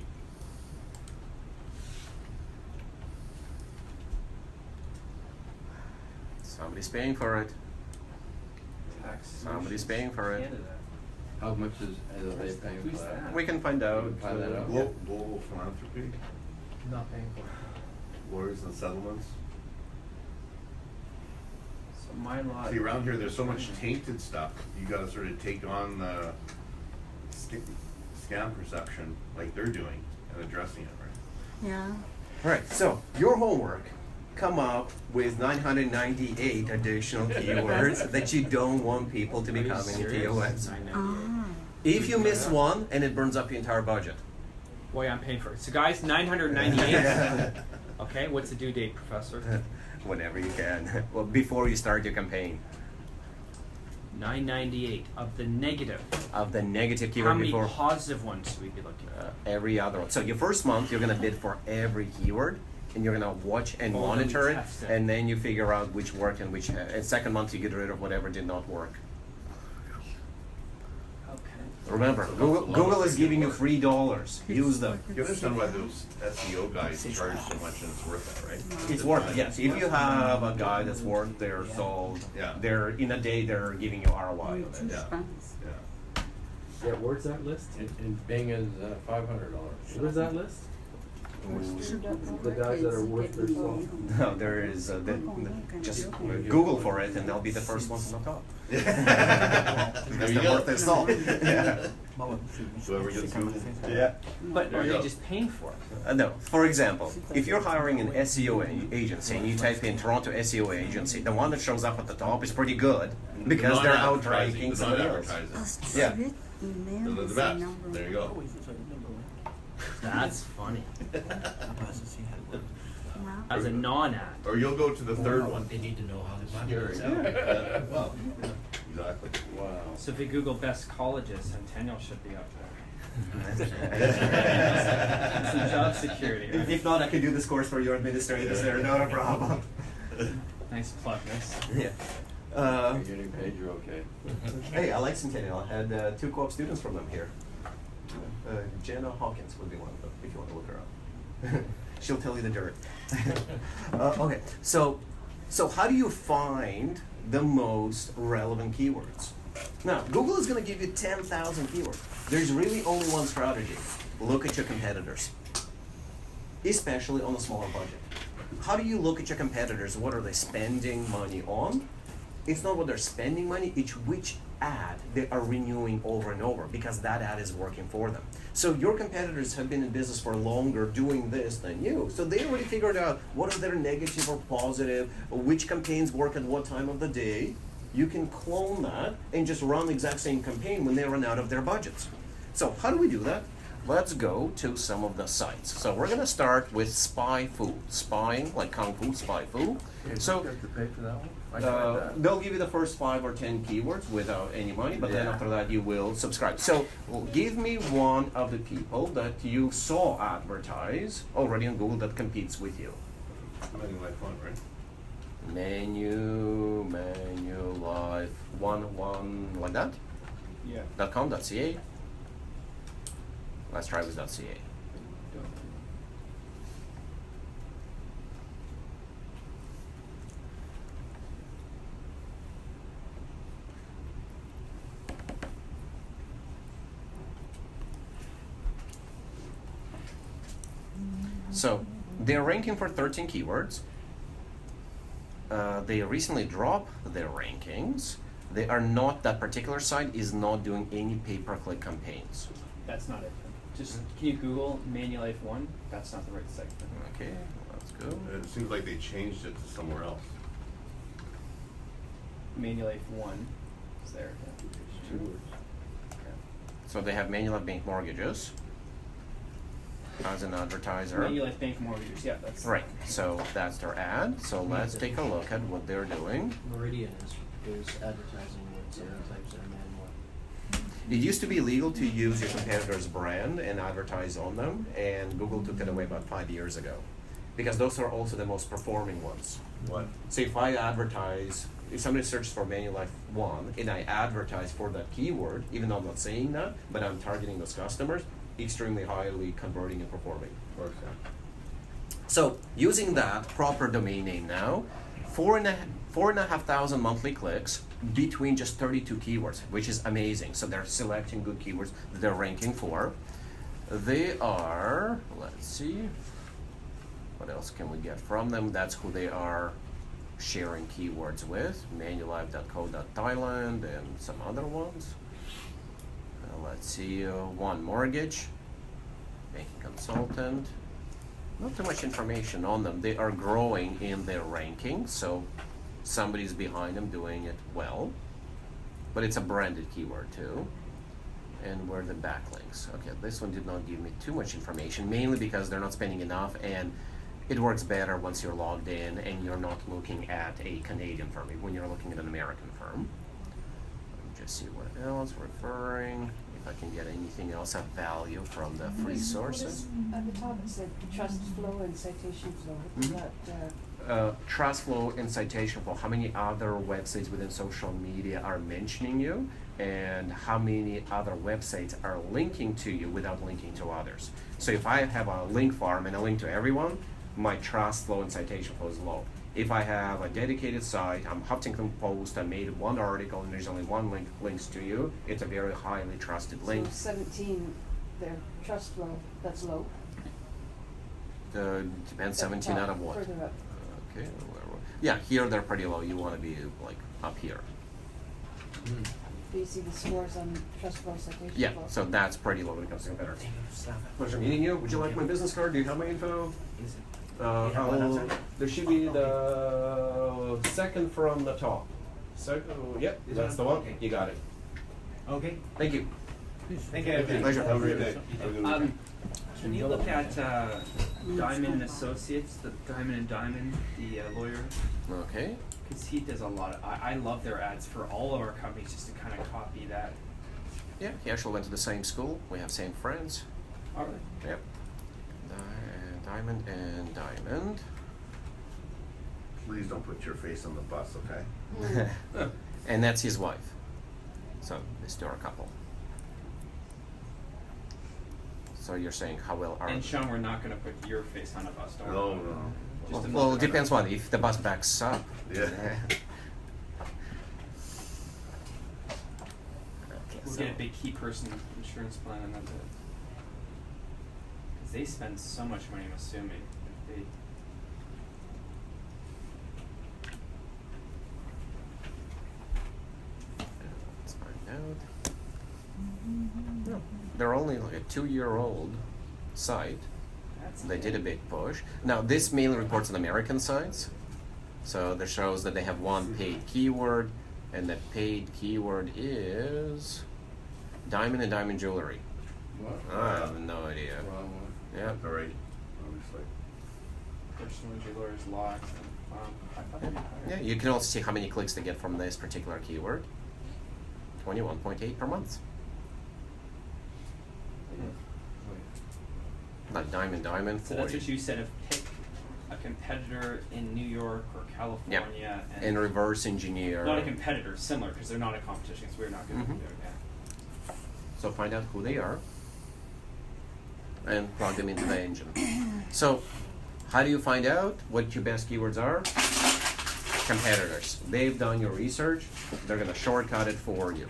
Somebody's paying for it.
Tax
Somebody's
Solutions
paying for it.
Canada.
How much is they paying for
Who's
that?
that?
We can find out.
Find that out.
Global philanthropy,
Not paying for it.
lawyers and settlements.
So my lot.
See, around here, there's so much tainted stuff. You gotta sort of take on the scam perception like they're doing and addressing it, right?
Yeah.
All right, so your homework, come up with 998 additional keywords that you don't want people to be coming into your website.
Ah.
If you miss one, and it burns up your entire budget.
Boy, I'm paying for it. So guys, 998. Okay, what's the due date, Professor?
Whenever you can. Well, before you start your campaign.
998 of the negative.
Of the negative
How
keyword
many
before
positive ones should we be looking at?
every other one. So your first month, you're gonna bid for every keyword, and you're gonna watch and
Oh, then we
monitor it,
test it.
and then you figure out which worked and which. And second month, you get rid of whatever did not work.
Okay.
Remember, Google is giving you $3. Use them.
You understand why those SEO guys charge so much and it's worth it, right?
It's worth it. Yes, if you have a guy that's worth their salt,
Yeah.
they're in a day they're giving you ROI on it.
Yeah. Yeah.
Yeah, where's that list?
And Bing is $500.
Where's that list? The guys that are worth their salt.
No, there is just Google for it, and they'll be the first ones on the top.
There
Because
you
they're
go.
worth their salt. Yeah.
Whoever gets Google.
Yeah.
But
There
are
you
they
go.
just paying for it?
No. For example, if you're hiring an SEO agency and you type in Toronto SEO agency, the one that shows up at the top is pretty good because they're outranking somebody else. Yeah.
The best. There you go.
That's funny. As a non-ad.
Or you'll go to the third one.
They need to know how to
Scary.
monetize.
Well, exactly.
Wow.
So if we Google best colleges, Centennial should be up there. Some job security. Right?
If not, I can do this course for your administrators there, not a problem.
Nice plug, nice.
Yeah.
You're getting paid, you're okay.
Hey, I like Centennial. I had 2 co-op students from them here. Jenna Hawkins would be one of them, if you want to look her up. She'll tell you the dirt. Okay, so how do you find the most relevant keywords? Now, Google is going to give you 10,000 keywords. There's really only one strategy. Look at your competitors, especially on a smaller budget. How do you look at your competitors? What are they spending money on? It's not what they're spending money, it's which ad they are renewing over and over, because that ad is working for them. So your competitors have been in business for longer doing this than you. So they already figured out what are their negative or positive, or which campaigns work at what time of the day. You can clone that and just run the exact same campaign when they run out of their budgets. So how do we do that? Let's go to some of the sites. So we're gonna start with Spy Fu. Spying, like Kung Fu, Spy Fu. So
You have to pay for that one? I tried that.
they'll give you the first 5 or 10 keywords without any money, but then
Yeah.
after that you will subscribe. So give me one of the people that you saw advertise already on Google that competes with you.
Manual Life One, right?
Menu life one like that.
Yeah.
.com.ca. Let's try with .ca. So they're ranking for 13 keywords. They recently dropped their rankings. They are not, that particular site is not doing any pay-per-click campaigns.
That's not it. Just can you Google Manulife 1? That's not the right site.
Okay, let's go.
It seems like they changed it to somewhere else.
Manulife 1 is there. Yeah.
So they have Manulife Bank Mortgages as an advertiser.
Manulife Bank Mortgages, yeah, that's
Right, so that's their ad. So let's take a look at what they're doing.
Meridian is advertising with certain types of manual.
It used to be illegal to use your competitor's brand and advertise on them, and Google took it away about 5 years ago. Because those are also the most performing ones.
What?
So if somebody searches for Manulife 1 and I advertise for that keyword, even though I'm not saying that, but I'm targeting those customers, extremely highly converting and performing.
Of course, yeah.
So using that proper domain name now, 4,500 monthly clicks between just 32 keywords, which is amazing. So they're selecting good keywords that they're ranking for. They are, let's see, what else can we get from them? That's who they are sharing keywords with, manulife.co.thailand and some other ones. Let's see, One Mortgage, banking consultant. Not too much information on them. They are growing in their ranking, so somebody's behind them doing it well. But it's a branded keyword too. And where are the backlinks? Okay, this one did not give me too much information, mainly because they're not spending enough, and it works better once you're logged in and you're not looking at a Canadian firm, when you're looking at an American firm. Let me just see what else, referring, if I can get anything else of value from the free sources.
At the top it said trust flow and citation flow. What is that?
Trust flow and citation flow, how many other websites within social media are mentioning you, and how many other websites are linking to you without linking to others. So if I have a link farm and a link to everyone, my trust flow and citation flow is low. If I have a dedicated site, I'm Huffington Post, I made one article and there's only one link links to you, it's a very highly trusted link.
So 17, their trust flow, that's low.
Depends 17 out of what?
Further up.
Okay, yeah, here they're pretty low, you want to be like up here.
Do you see the scores on trust flow, citation
Yeah,
flow?
so that's pretty low when it comes to competitor. Pleasure meeting you. Would you like my business card? Do you have my info? There should be the second from the top. So, yep, that's the one.
Okay.
You got it.
Okay.
Thank you.
Thank you.
Pleasure.
Have a great day. Have a good weekend.
Can you look at Diamond and Associates, the Diamond and Diamond, the lawyer?
Okay.
Because he does a lot of, I love their ads for all of our companies, just to kind of copy that.
Yeah, he actually went to the same school. We have same friends.
All right.
Yep. Diamond and Diamond.
Please don't put your face on the bus, okay?
And that's his wife. So these two are a couple. So you're saying how well are
And Sean, we're not going to put your face on a bus, don't
No,
we?
no.
Just
well,
another-
it depends what if the bus backs up.
Yeah.
Okay,
We'll
so-
get a big key person insurance plan and that's it. Because they spend so much money, I'm assuming. If they,
Let's find out. No, they're only like a 2-year-old site. They did a big push. Now this mainly reports on American sites. So that shows that they have one paid keyword, and the paid keyword is diamond and diamond jewelry.
What?
I have no idea.
Wrong one.
Yeah.
All right, obviously.
personal jewelers, locks, and I thought they'd be higher.
Yeah, you can also see how many clicks they get from this particular keyword. 21.8 per month. Not diamond, diamond, 40.
So that's what you said, if pick a competitor in New York or California
And reverse engineer.
not a competitor, similar, because they're not a competition, because we're not going to
Mhm.
do it, yeah.
So find out who they are and plug them into the engine. So how do you find out what your best keywords are? Competitors. They've done your research. They're going to shortcut it for you.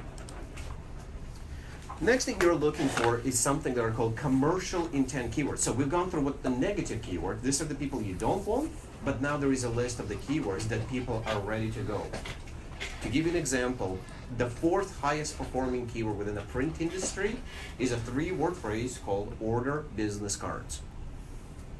Next thing you're looking for is something that are called commercial intent keywords. So we've gone through what the negative keyword. These are the people you don't want, but now there is a list of the keywords that people are ready to go. To give you an example, the 4th highest performing keyword within the print industry is a 3-word phrase called order business cards.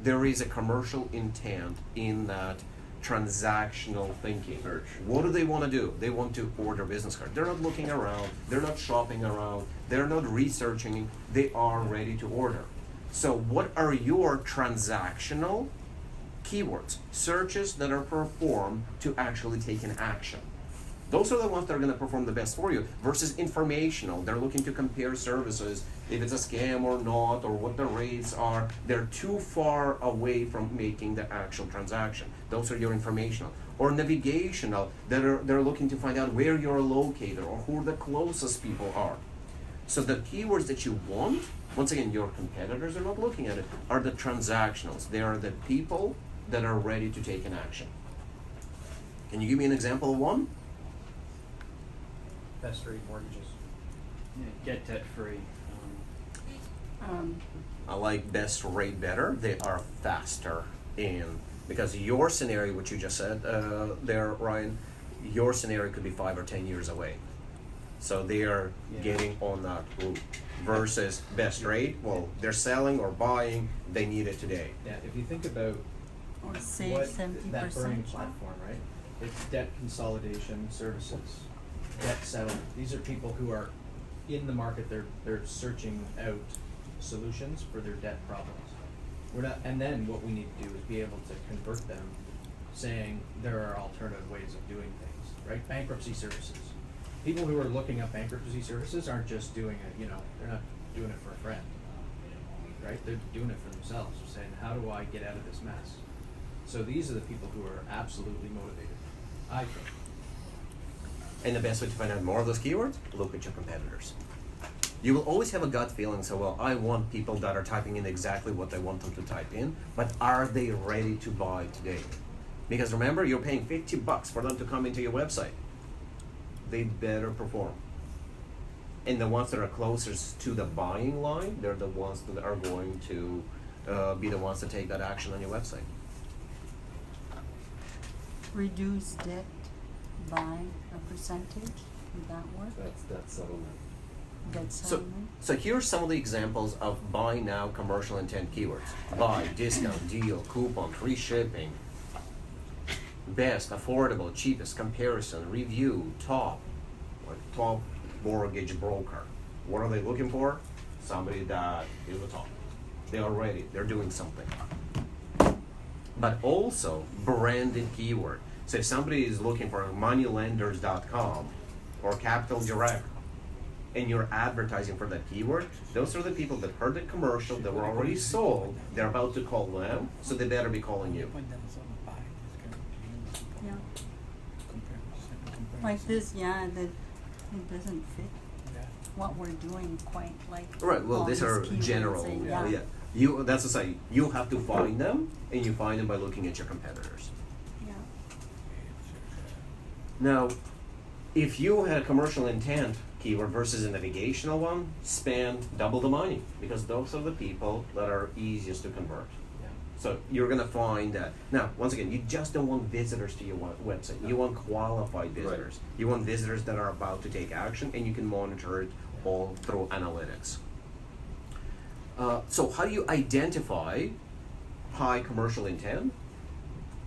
There is a commercial intent in that transactional thinking.
Search.
What do they want to do? They want to order business cards. They're not looking around, they're not shopping around, they're not researching, they are ready to order. So what are your transactional keywords? Searches that are performed to actually take an action. Those are the ones that are going to perform the best for you versus informational. They're looking to compare services, if it's a scam or not, or what the rates are. They're too far away from making the actual transaction. Those are your informational. Or navigational, they're looking to find out where you're located or who the closest people are. So the keywords that you want, once again, your competitors are not looking at it, are the transactionals. They are the people that are ready to take an action. Can you give me an example of one?
Best rate mortgages.
Yeah, get debt free.
I like best rate better. They are faster in, because your scenario, what you just said there, Ryan, your scenario could be 5 or 10 years away. So they are getting on that route versus best rate. Well, they're selling or buying, they need it today.
Yeah, if you think about
Or save
what
70%.
that burning platform, right? It's debt consolidation services, debt settlement. These are people who are in the market, they're searching out solutions for their debt problems. We're not, and then what we need to do is be able to convert them, saying there are alternative ways of doing things, right? Bankruptcy services. People who are looking up bankruptcy services aren't just doing it, you know, they're not doing it for a friend, right? They're doing it for themselves, saying, how do I get out of this mess? So these are the people who are absolutely motivated, I think.
And the best way to find out more of those keywords, look at your competitors. You will always have a gut feeling, so, well, I want people that are typing in exactly what I want them to type in, but are they ready to buy today? Because remember, you're paying $50 for them to come into your website. They better perform. And the ones that are closest to the buying line, they're the ones that are going to be the ones to take that action on your website.
Reduce debt by a percentage, would that work?
That's settlement.
That's
So,
settlement?
so here's some of the examples of buy now commercial intent keywords. Buy, discount, deal, coupon, free shipping, best, affordable, cheapest, comparison, review, top, like top mortgage broker. What are they looking for? Somebody that is the top. They are ready, they're doing something. But also branded keyword. So if somebody is looking for moneylenders.com or Capital Direct, and you're advertising for that keyword, those are the people that heard the commercial, that were already sold, they're about to call them, so they better be calling you.
Yeah. Like this, yeah, that it doesn't fit what we're doing quite like.
Right, well,
all
these
these
are
keywords
general,
and-
yeah. You, that's to say, you have to find them, and you find them by looking at your competitors.
Yeah.
Now, if you had a commercial intent keyword versus a navigational one, spend double the money, because those are the people that are easiest to convert.
Yeah.
So you're gonna find that. Now, once again, you just don't want visitors to your website. You want qualified visitors. You want visitors that are about to take action, and you can monitor it all through analytics. So how do you identify high commercial intent?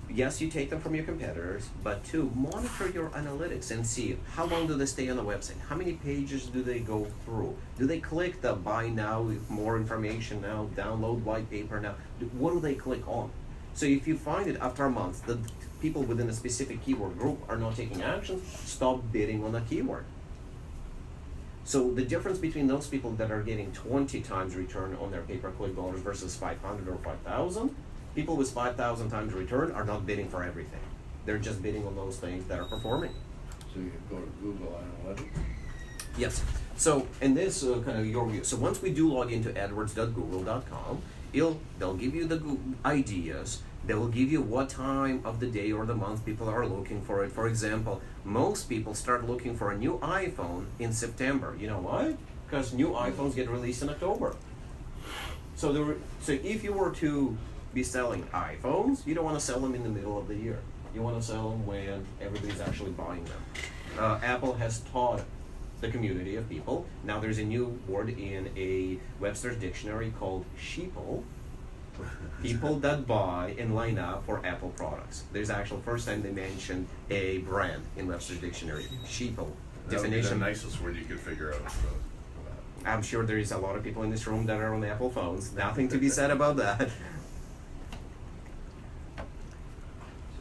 Yes, you take them from your competitors, but two, monitor your analytics and see how long do they stay on the website? How many pages do they go through? Do they click the buy now with more information now, download white paper now? What do they click on? So if you find it after a month that people within a specific keyword group are not taking action, stop bidding on that keyword. So the difference between those people that are getting 20 times return on their pay-per-click dollars versus 500 or 5,000, people with 5,000 times return are not bidding for everything. They're just bidding on those things that are performing.
So you go to Google Analytics?
Yes. So in this kind of your view, so once we do log into adwords.google.com, they'll give you the ideas. They will give you what time of the day or the month people are looking for it. For example, most people start looking for a new iPhone in September. You know why? Because new iPhones get released in October. So if you were to be selling iPhones, you don't want to sell them in the middle of the year. You want to sell them when everybody's actually buying them. Apple has taught the community of people. Now there's a new word in a Webster's dictionary called sheeple. People that buy and line up for Apple products. There's actual first time they mentioned a brand in Webster's dictionary. Sheeple.
That would be the
Definition.
nicest word you could figure out. So,
I'm sure there is a lot of people in this room that are on Apple phones. Nothing to be said about that.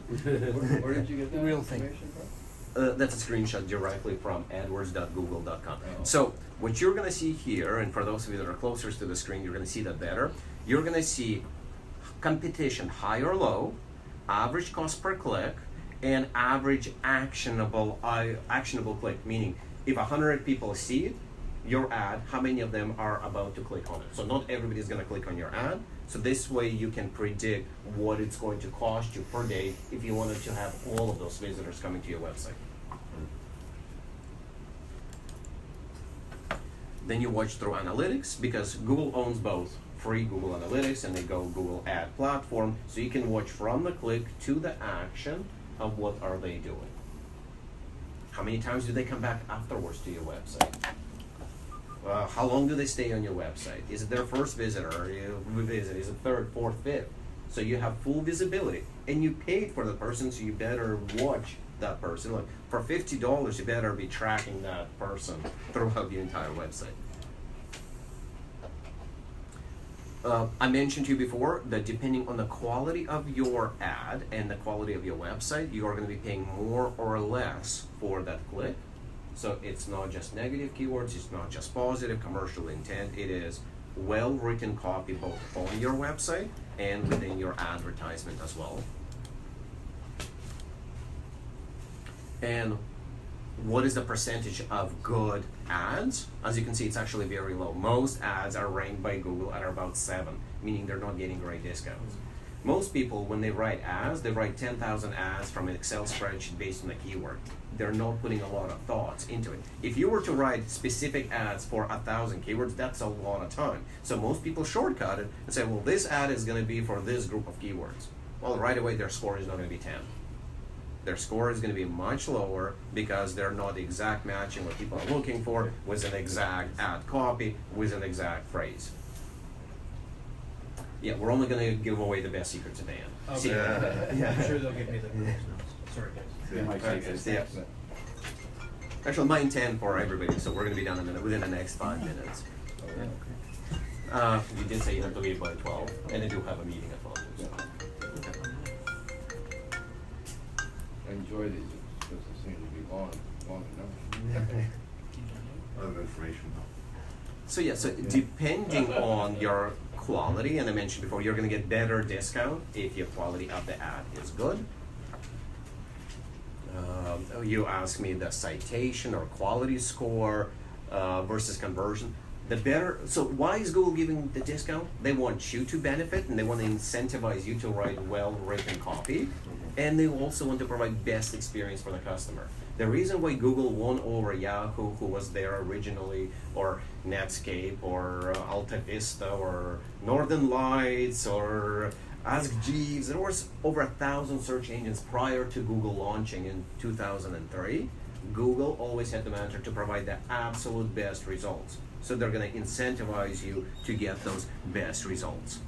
Where did you get that
Real thing.
information from?
That's a screenshot directly from adwords.google.com.
Oh.
So what you're going to see here, and for those of you that are closer to the screen, you're going to see that better. You're going to see competition, high or low, average cost per click, and average actionable click. Meaning, if 100 people see it, your ad, how many of them are about to click on it? So not everybody is going to click on your ad. So this way you can predict what it's going to cost you per day if you wanted to have all of those visitors coming to your website. Then you watch through analytics, because Google owns both free Google Analytics and they go Google Ad Platform, so you can watch from the click to the action of what are they doing. How many times do they come back afterwards to your website? How long do they stay on your website? Is it their first visit, or is it third, fourth, fifth? So you have full visibility, and you paid for the person, so you better watch that person. Like for $50, you better be tracking that person throughout the entire website. I mentioned to you before that depending on the quality of your ad and the quality of your website, you are going to be paying more or less for that click. So it's not just negative keywords, it's not just positive commercial intent, it is well-written copy both on your website and within your advertisement as well. And what is the percentage of good ads? As you can see, it's actually very low. Most ads are ranked by Google at about 7, meaning they're not getting great discounts. Most people, when they write ads, they write 10,000 ads from an Excel spreadsheet based on a keyword. They're not putting a lot of thoughts into it. If you were to write specific ads for 1,000 keywords, that's a lot of time. So most people shortcut it and say, well, this ad is going to be for this group of keywords. Well, right away, their score is not going to be 10. Their score is going to be much lower because they're not exact matching what people are looking for with an exact ad copy, with an exact phrase. Yeah, we're only going to give away the best secrets at the end.
Okay.
See,
I'm sure they'll give me the notes. Sorry, guys.
They might take it.
Yeah. Actually, mine 10 for everybody, so we're going to be done within the next 5 minutes. You did say you have to leave by 12, and I do have a meeting at 12. So. Okay.
I enjoy these because they seem to be long enough.
A lot of information though.
So yeah, so depending on your quality, and I mentioned before, you're going to get better discount if your quality of the ad is good. You ask me the citation or quality score versus conversion. The better, so why is Google giving the discount? They want you to benefit and they want to incentivize you to write well-written copy, and they also want to provide best experience for the customer. The reason why Google won over Yahoo, who was there originally, or Netscape, or Alta Vista, or Northern Lights, or Ask Jeeves, there was over 1,000 search engines prior to Google launching in 2003. Google always had the mantra to provide the absolute best results. So they're going to incentivize you to get those best results.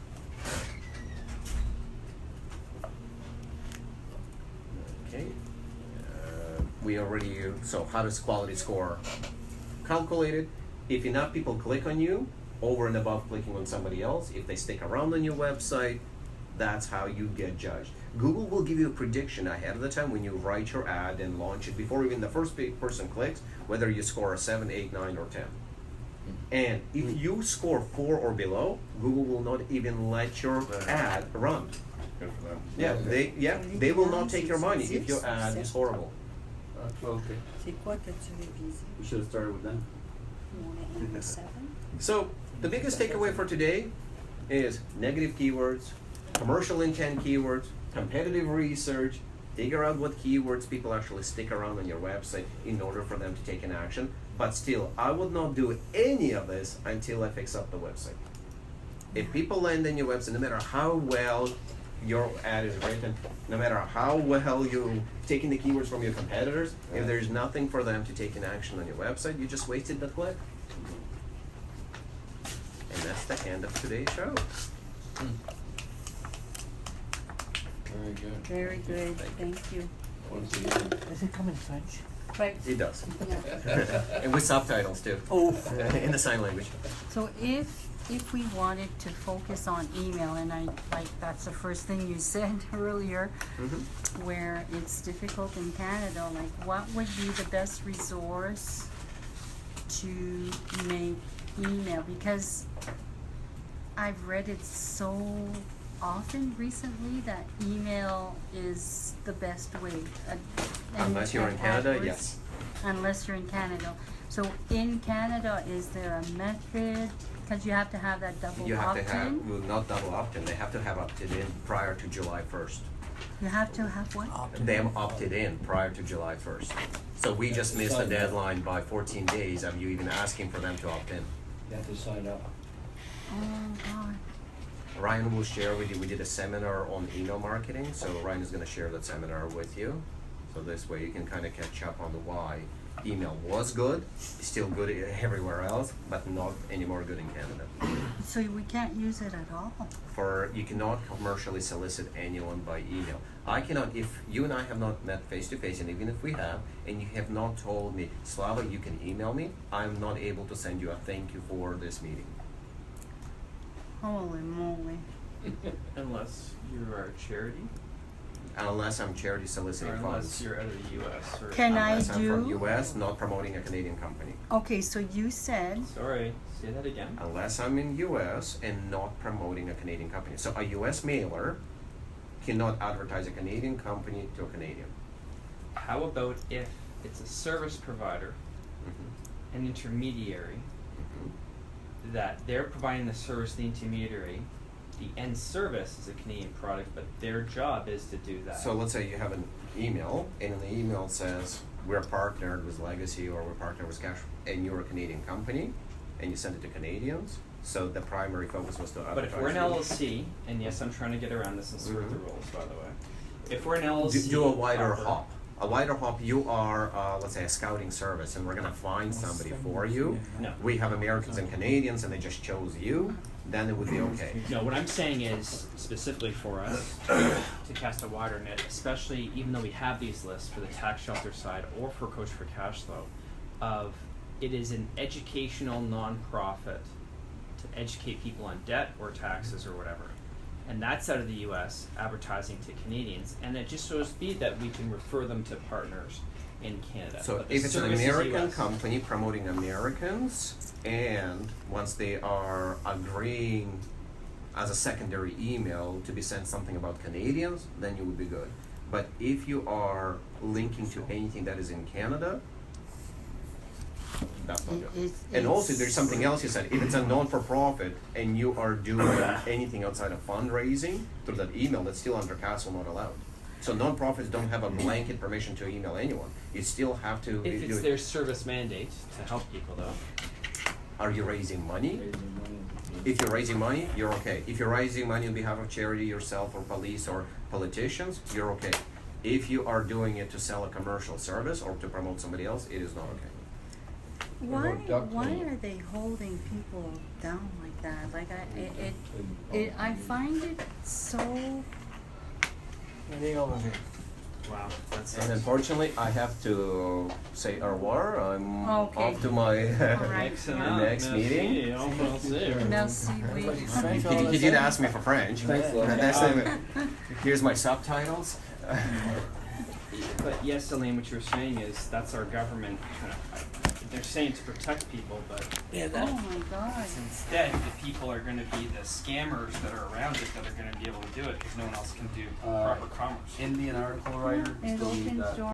Okay. We already, so how does quality score calculated? If enough people click on you, over and above clicking on somebody else, if they stick around on your website, that's how you get judged. Google will give you a prediction ahead of the time when you write your ad and launch it before even the first person clicks, whether you score a 7, 8, 9, or 10. And if you score 4 or below, Google will not even let your ad run.
Good for them.
They will not take your money if your ad is horrible.
Okay.
C'est quoi que tu révises?
We should have started with them.
You want to aim 7?
So the biggest takeaway for today is negative keywords, commercial intent keywords, competitive research, figure out what keywords people actually stick around on your website in order for them to take an action. But still, I would not do any of this until I fix up the website. If people land on your website, no matter how well your ad is written, no matter how well you're taking the keywords from your competitors, if there's nothing for them to take an action on your website, you just wasted the click. And that's the end of today's show.
Very good.
Very good, thank you.
Once again.
Does it come in French?
But,
It does.
yeah.
And with subtitles too.
Oh.
In the sign language.
So if we wanted to focus on email, and that's the first thing you said earlier, where it's difficult in Canada, like what would be the best resource to make email? Because I've read it so often recently that email is the best way.
Unless you're in Canada,
AdWords,
yes.
Unless you're in Canada. So in Canada, is there a method? Because you have to have that double
You have to have,
opt-in.
well, not double opt-in, they have to have opted in prior to July 1st.
You have to have what?
They have opted in prior to July 1st. So we just missed the deadline by 14 days of you even asking for them to opt in.
You have to sign up.
Oh God.
Ryan will share with you, we did a seminar on email marketing, so Ryan is going to share that seminar with you. So this way you can kind of catch up on the why email was good, still good everywhere else, but not anymore good in Canada.
So we can't use it at all.
You cannot commercially solicit anyone by email. I cannot, if you and I have not met face to face, and even if we have, and you have not told me, Slava, you can email me, I'm not able to send you a thank you for this meeting.
Holy moly.
Unless you are a charity,
Unless I'm charity
or
soliciting
unless
funds.
you're out of the U.S. or
Can I
Unless I'm from
do-
US, not promoting a Canadian company.
Okay, so you said,
Sorry, say that again.
Unless I'm in US and not promoting a Canadian company. So a US mailer cannot advertise a Canadian company to a Canadian.
How about if it's a service provider,
Mhm.
an intermediary,
Mhm.
that they're providing the service to the intermediary, the end service is a Canadian product, but their job is to do that.
So let's say you have an email, and in the email says, we're partnered with Legacy or we're partnered with Cash, and you're a Canadian company, and you send it to Canadians, so the primary focus was to advertise.
But if we're an
you.
LLC, and yes, I'm trying to get around this and skirt the
Mhm.
rules, by the way. If we're an LLC,
Do a wider
proper-
hop. A wider hop, you are, let's say, a scouting service, and we're gonna find somebody for you.
No.
We have Americans and Canadians, and they just chose you, then it would be okay.
No, what I'm saying is specifically for us to cast a wider net, especially even though we have these lists for the tax shelter side or for Coach for Cash Flow, of it is an educational nonprofit to educate people on debt or taxes or whatever. And that's out of the US advertising to Canadians, and it just so to be that we can refer them to partners in Canada.
So
But the
if it's an
service is
American
US.
company promoting Americans, and once they are agreeing as a secondary email to be sent something about Canadians, then you would be good. But if you are linking to anything that is in Canada, that's not good. And also, there's something else you said. If it's a non-for-profit and you are doing anything outside of fundraising through that email, that's still under castle not allowed. So non-profits don't have a blanket permission to email anyone. You still have to.
If
do
it's
it.
their service mandate to help people though.
Are you raising money?
Raising money.
If you're raising money, you're okay. If you're raising money on behalf of charity, yourself, or police, or politicians, you're okay. If you are doing it to sell a commercial service or to promote somebody else, it is not okay.
why,
about duck
why
cleaning?
are they holding people down like that? Like I find it so,
Anything over here?
Wow, that's
And unfortunately, I have to say au revoir. I'm
Okay.
off to my
Alright.
next meeting.
merci, oui.
He did ask me for French.
Thanks, Lord.
Here's my subtitles.
But yes, Elaine, what you were saying is that's our government kind of, they're saying to protect people, but
Yeah,
Oh
that.
my God.
instead the people are going to be the scammers that are around it that are going to be able to do it because no one else can do proper commerce.
Indian article writer,
It
still need
opens
that.
doors.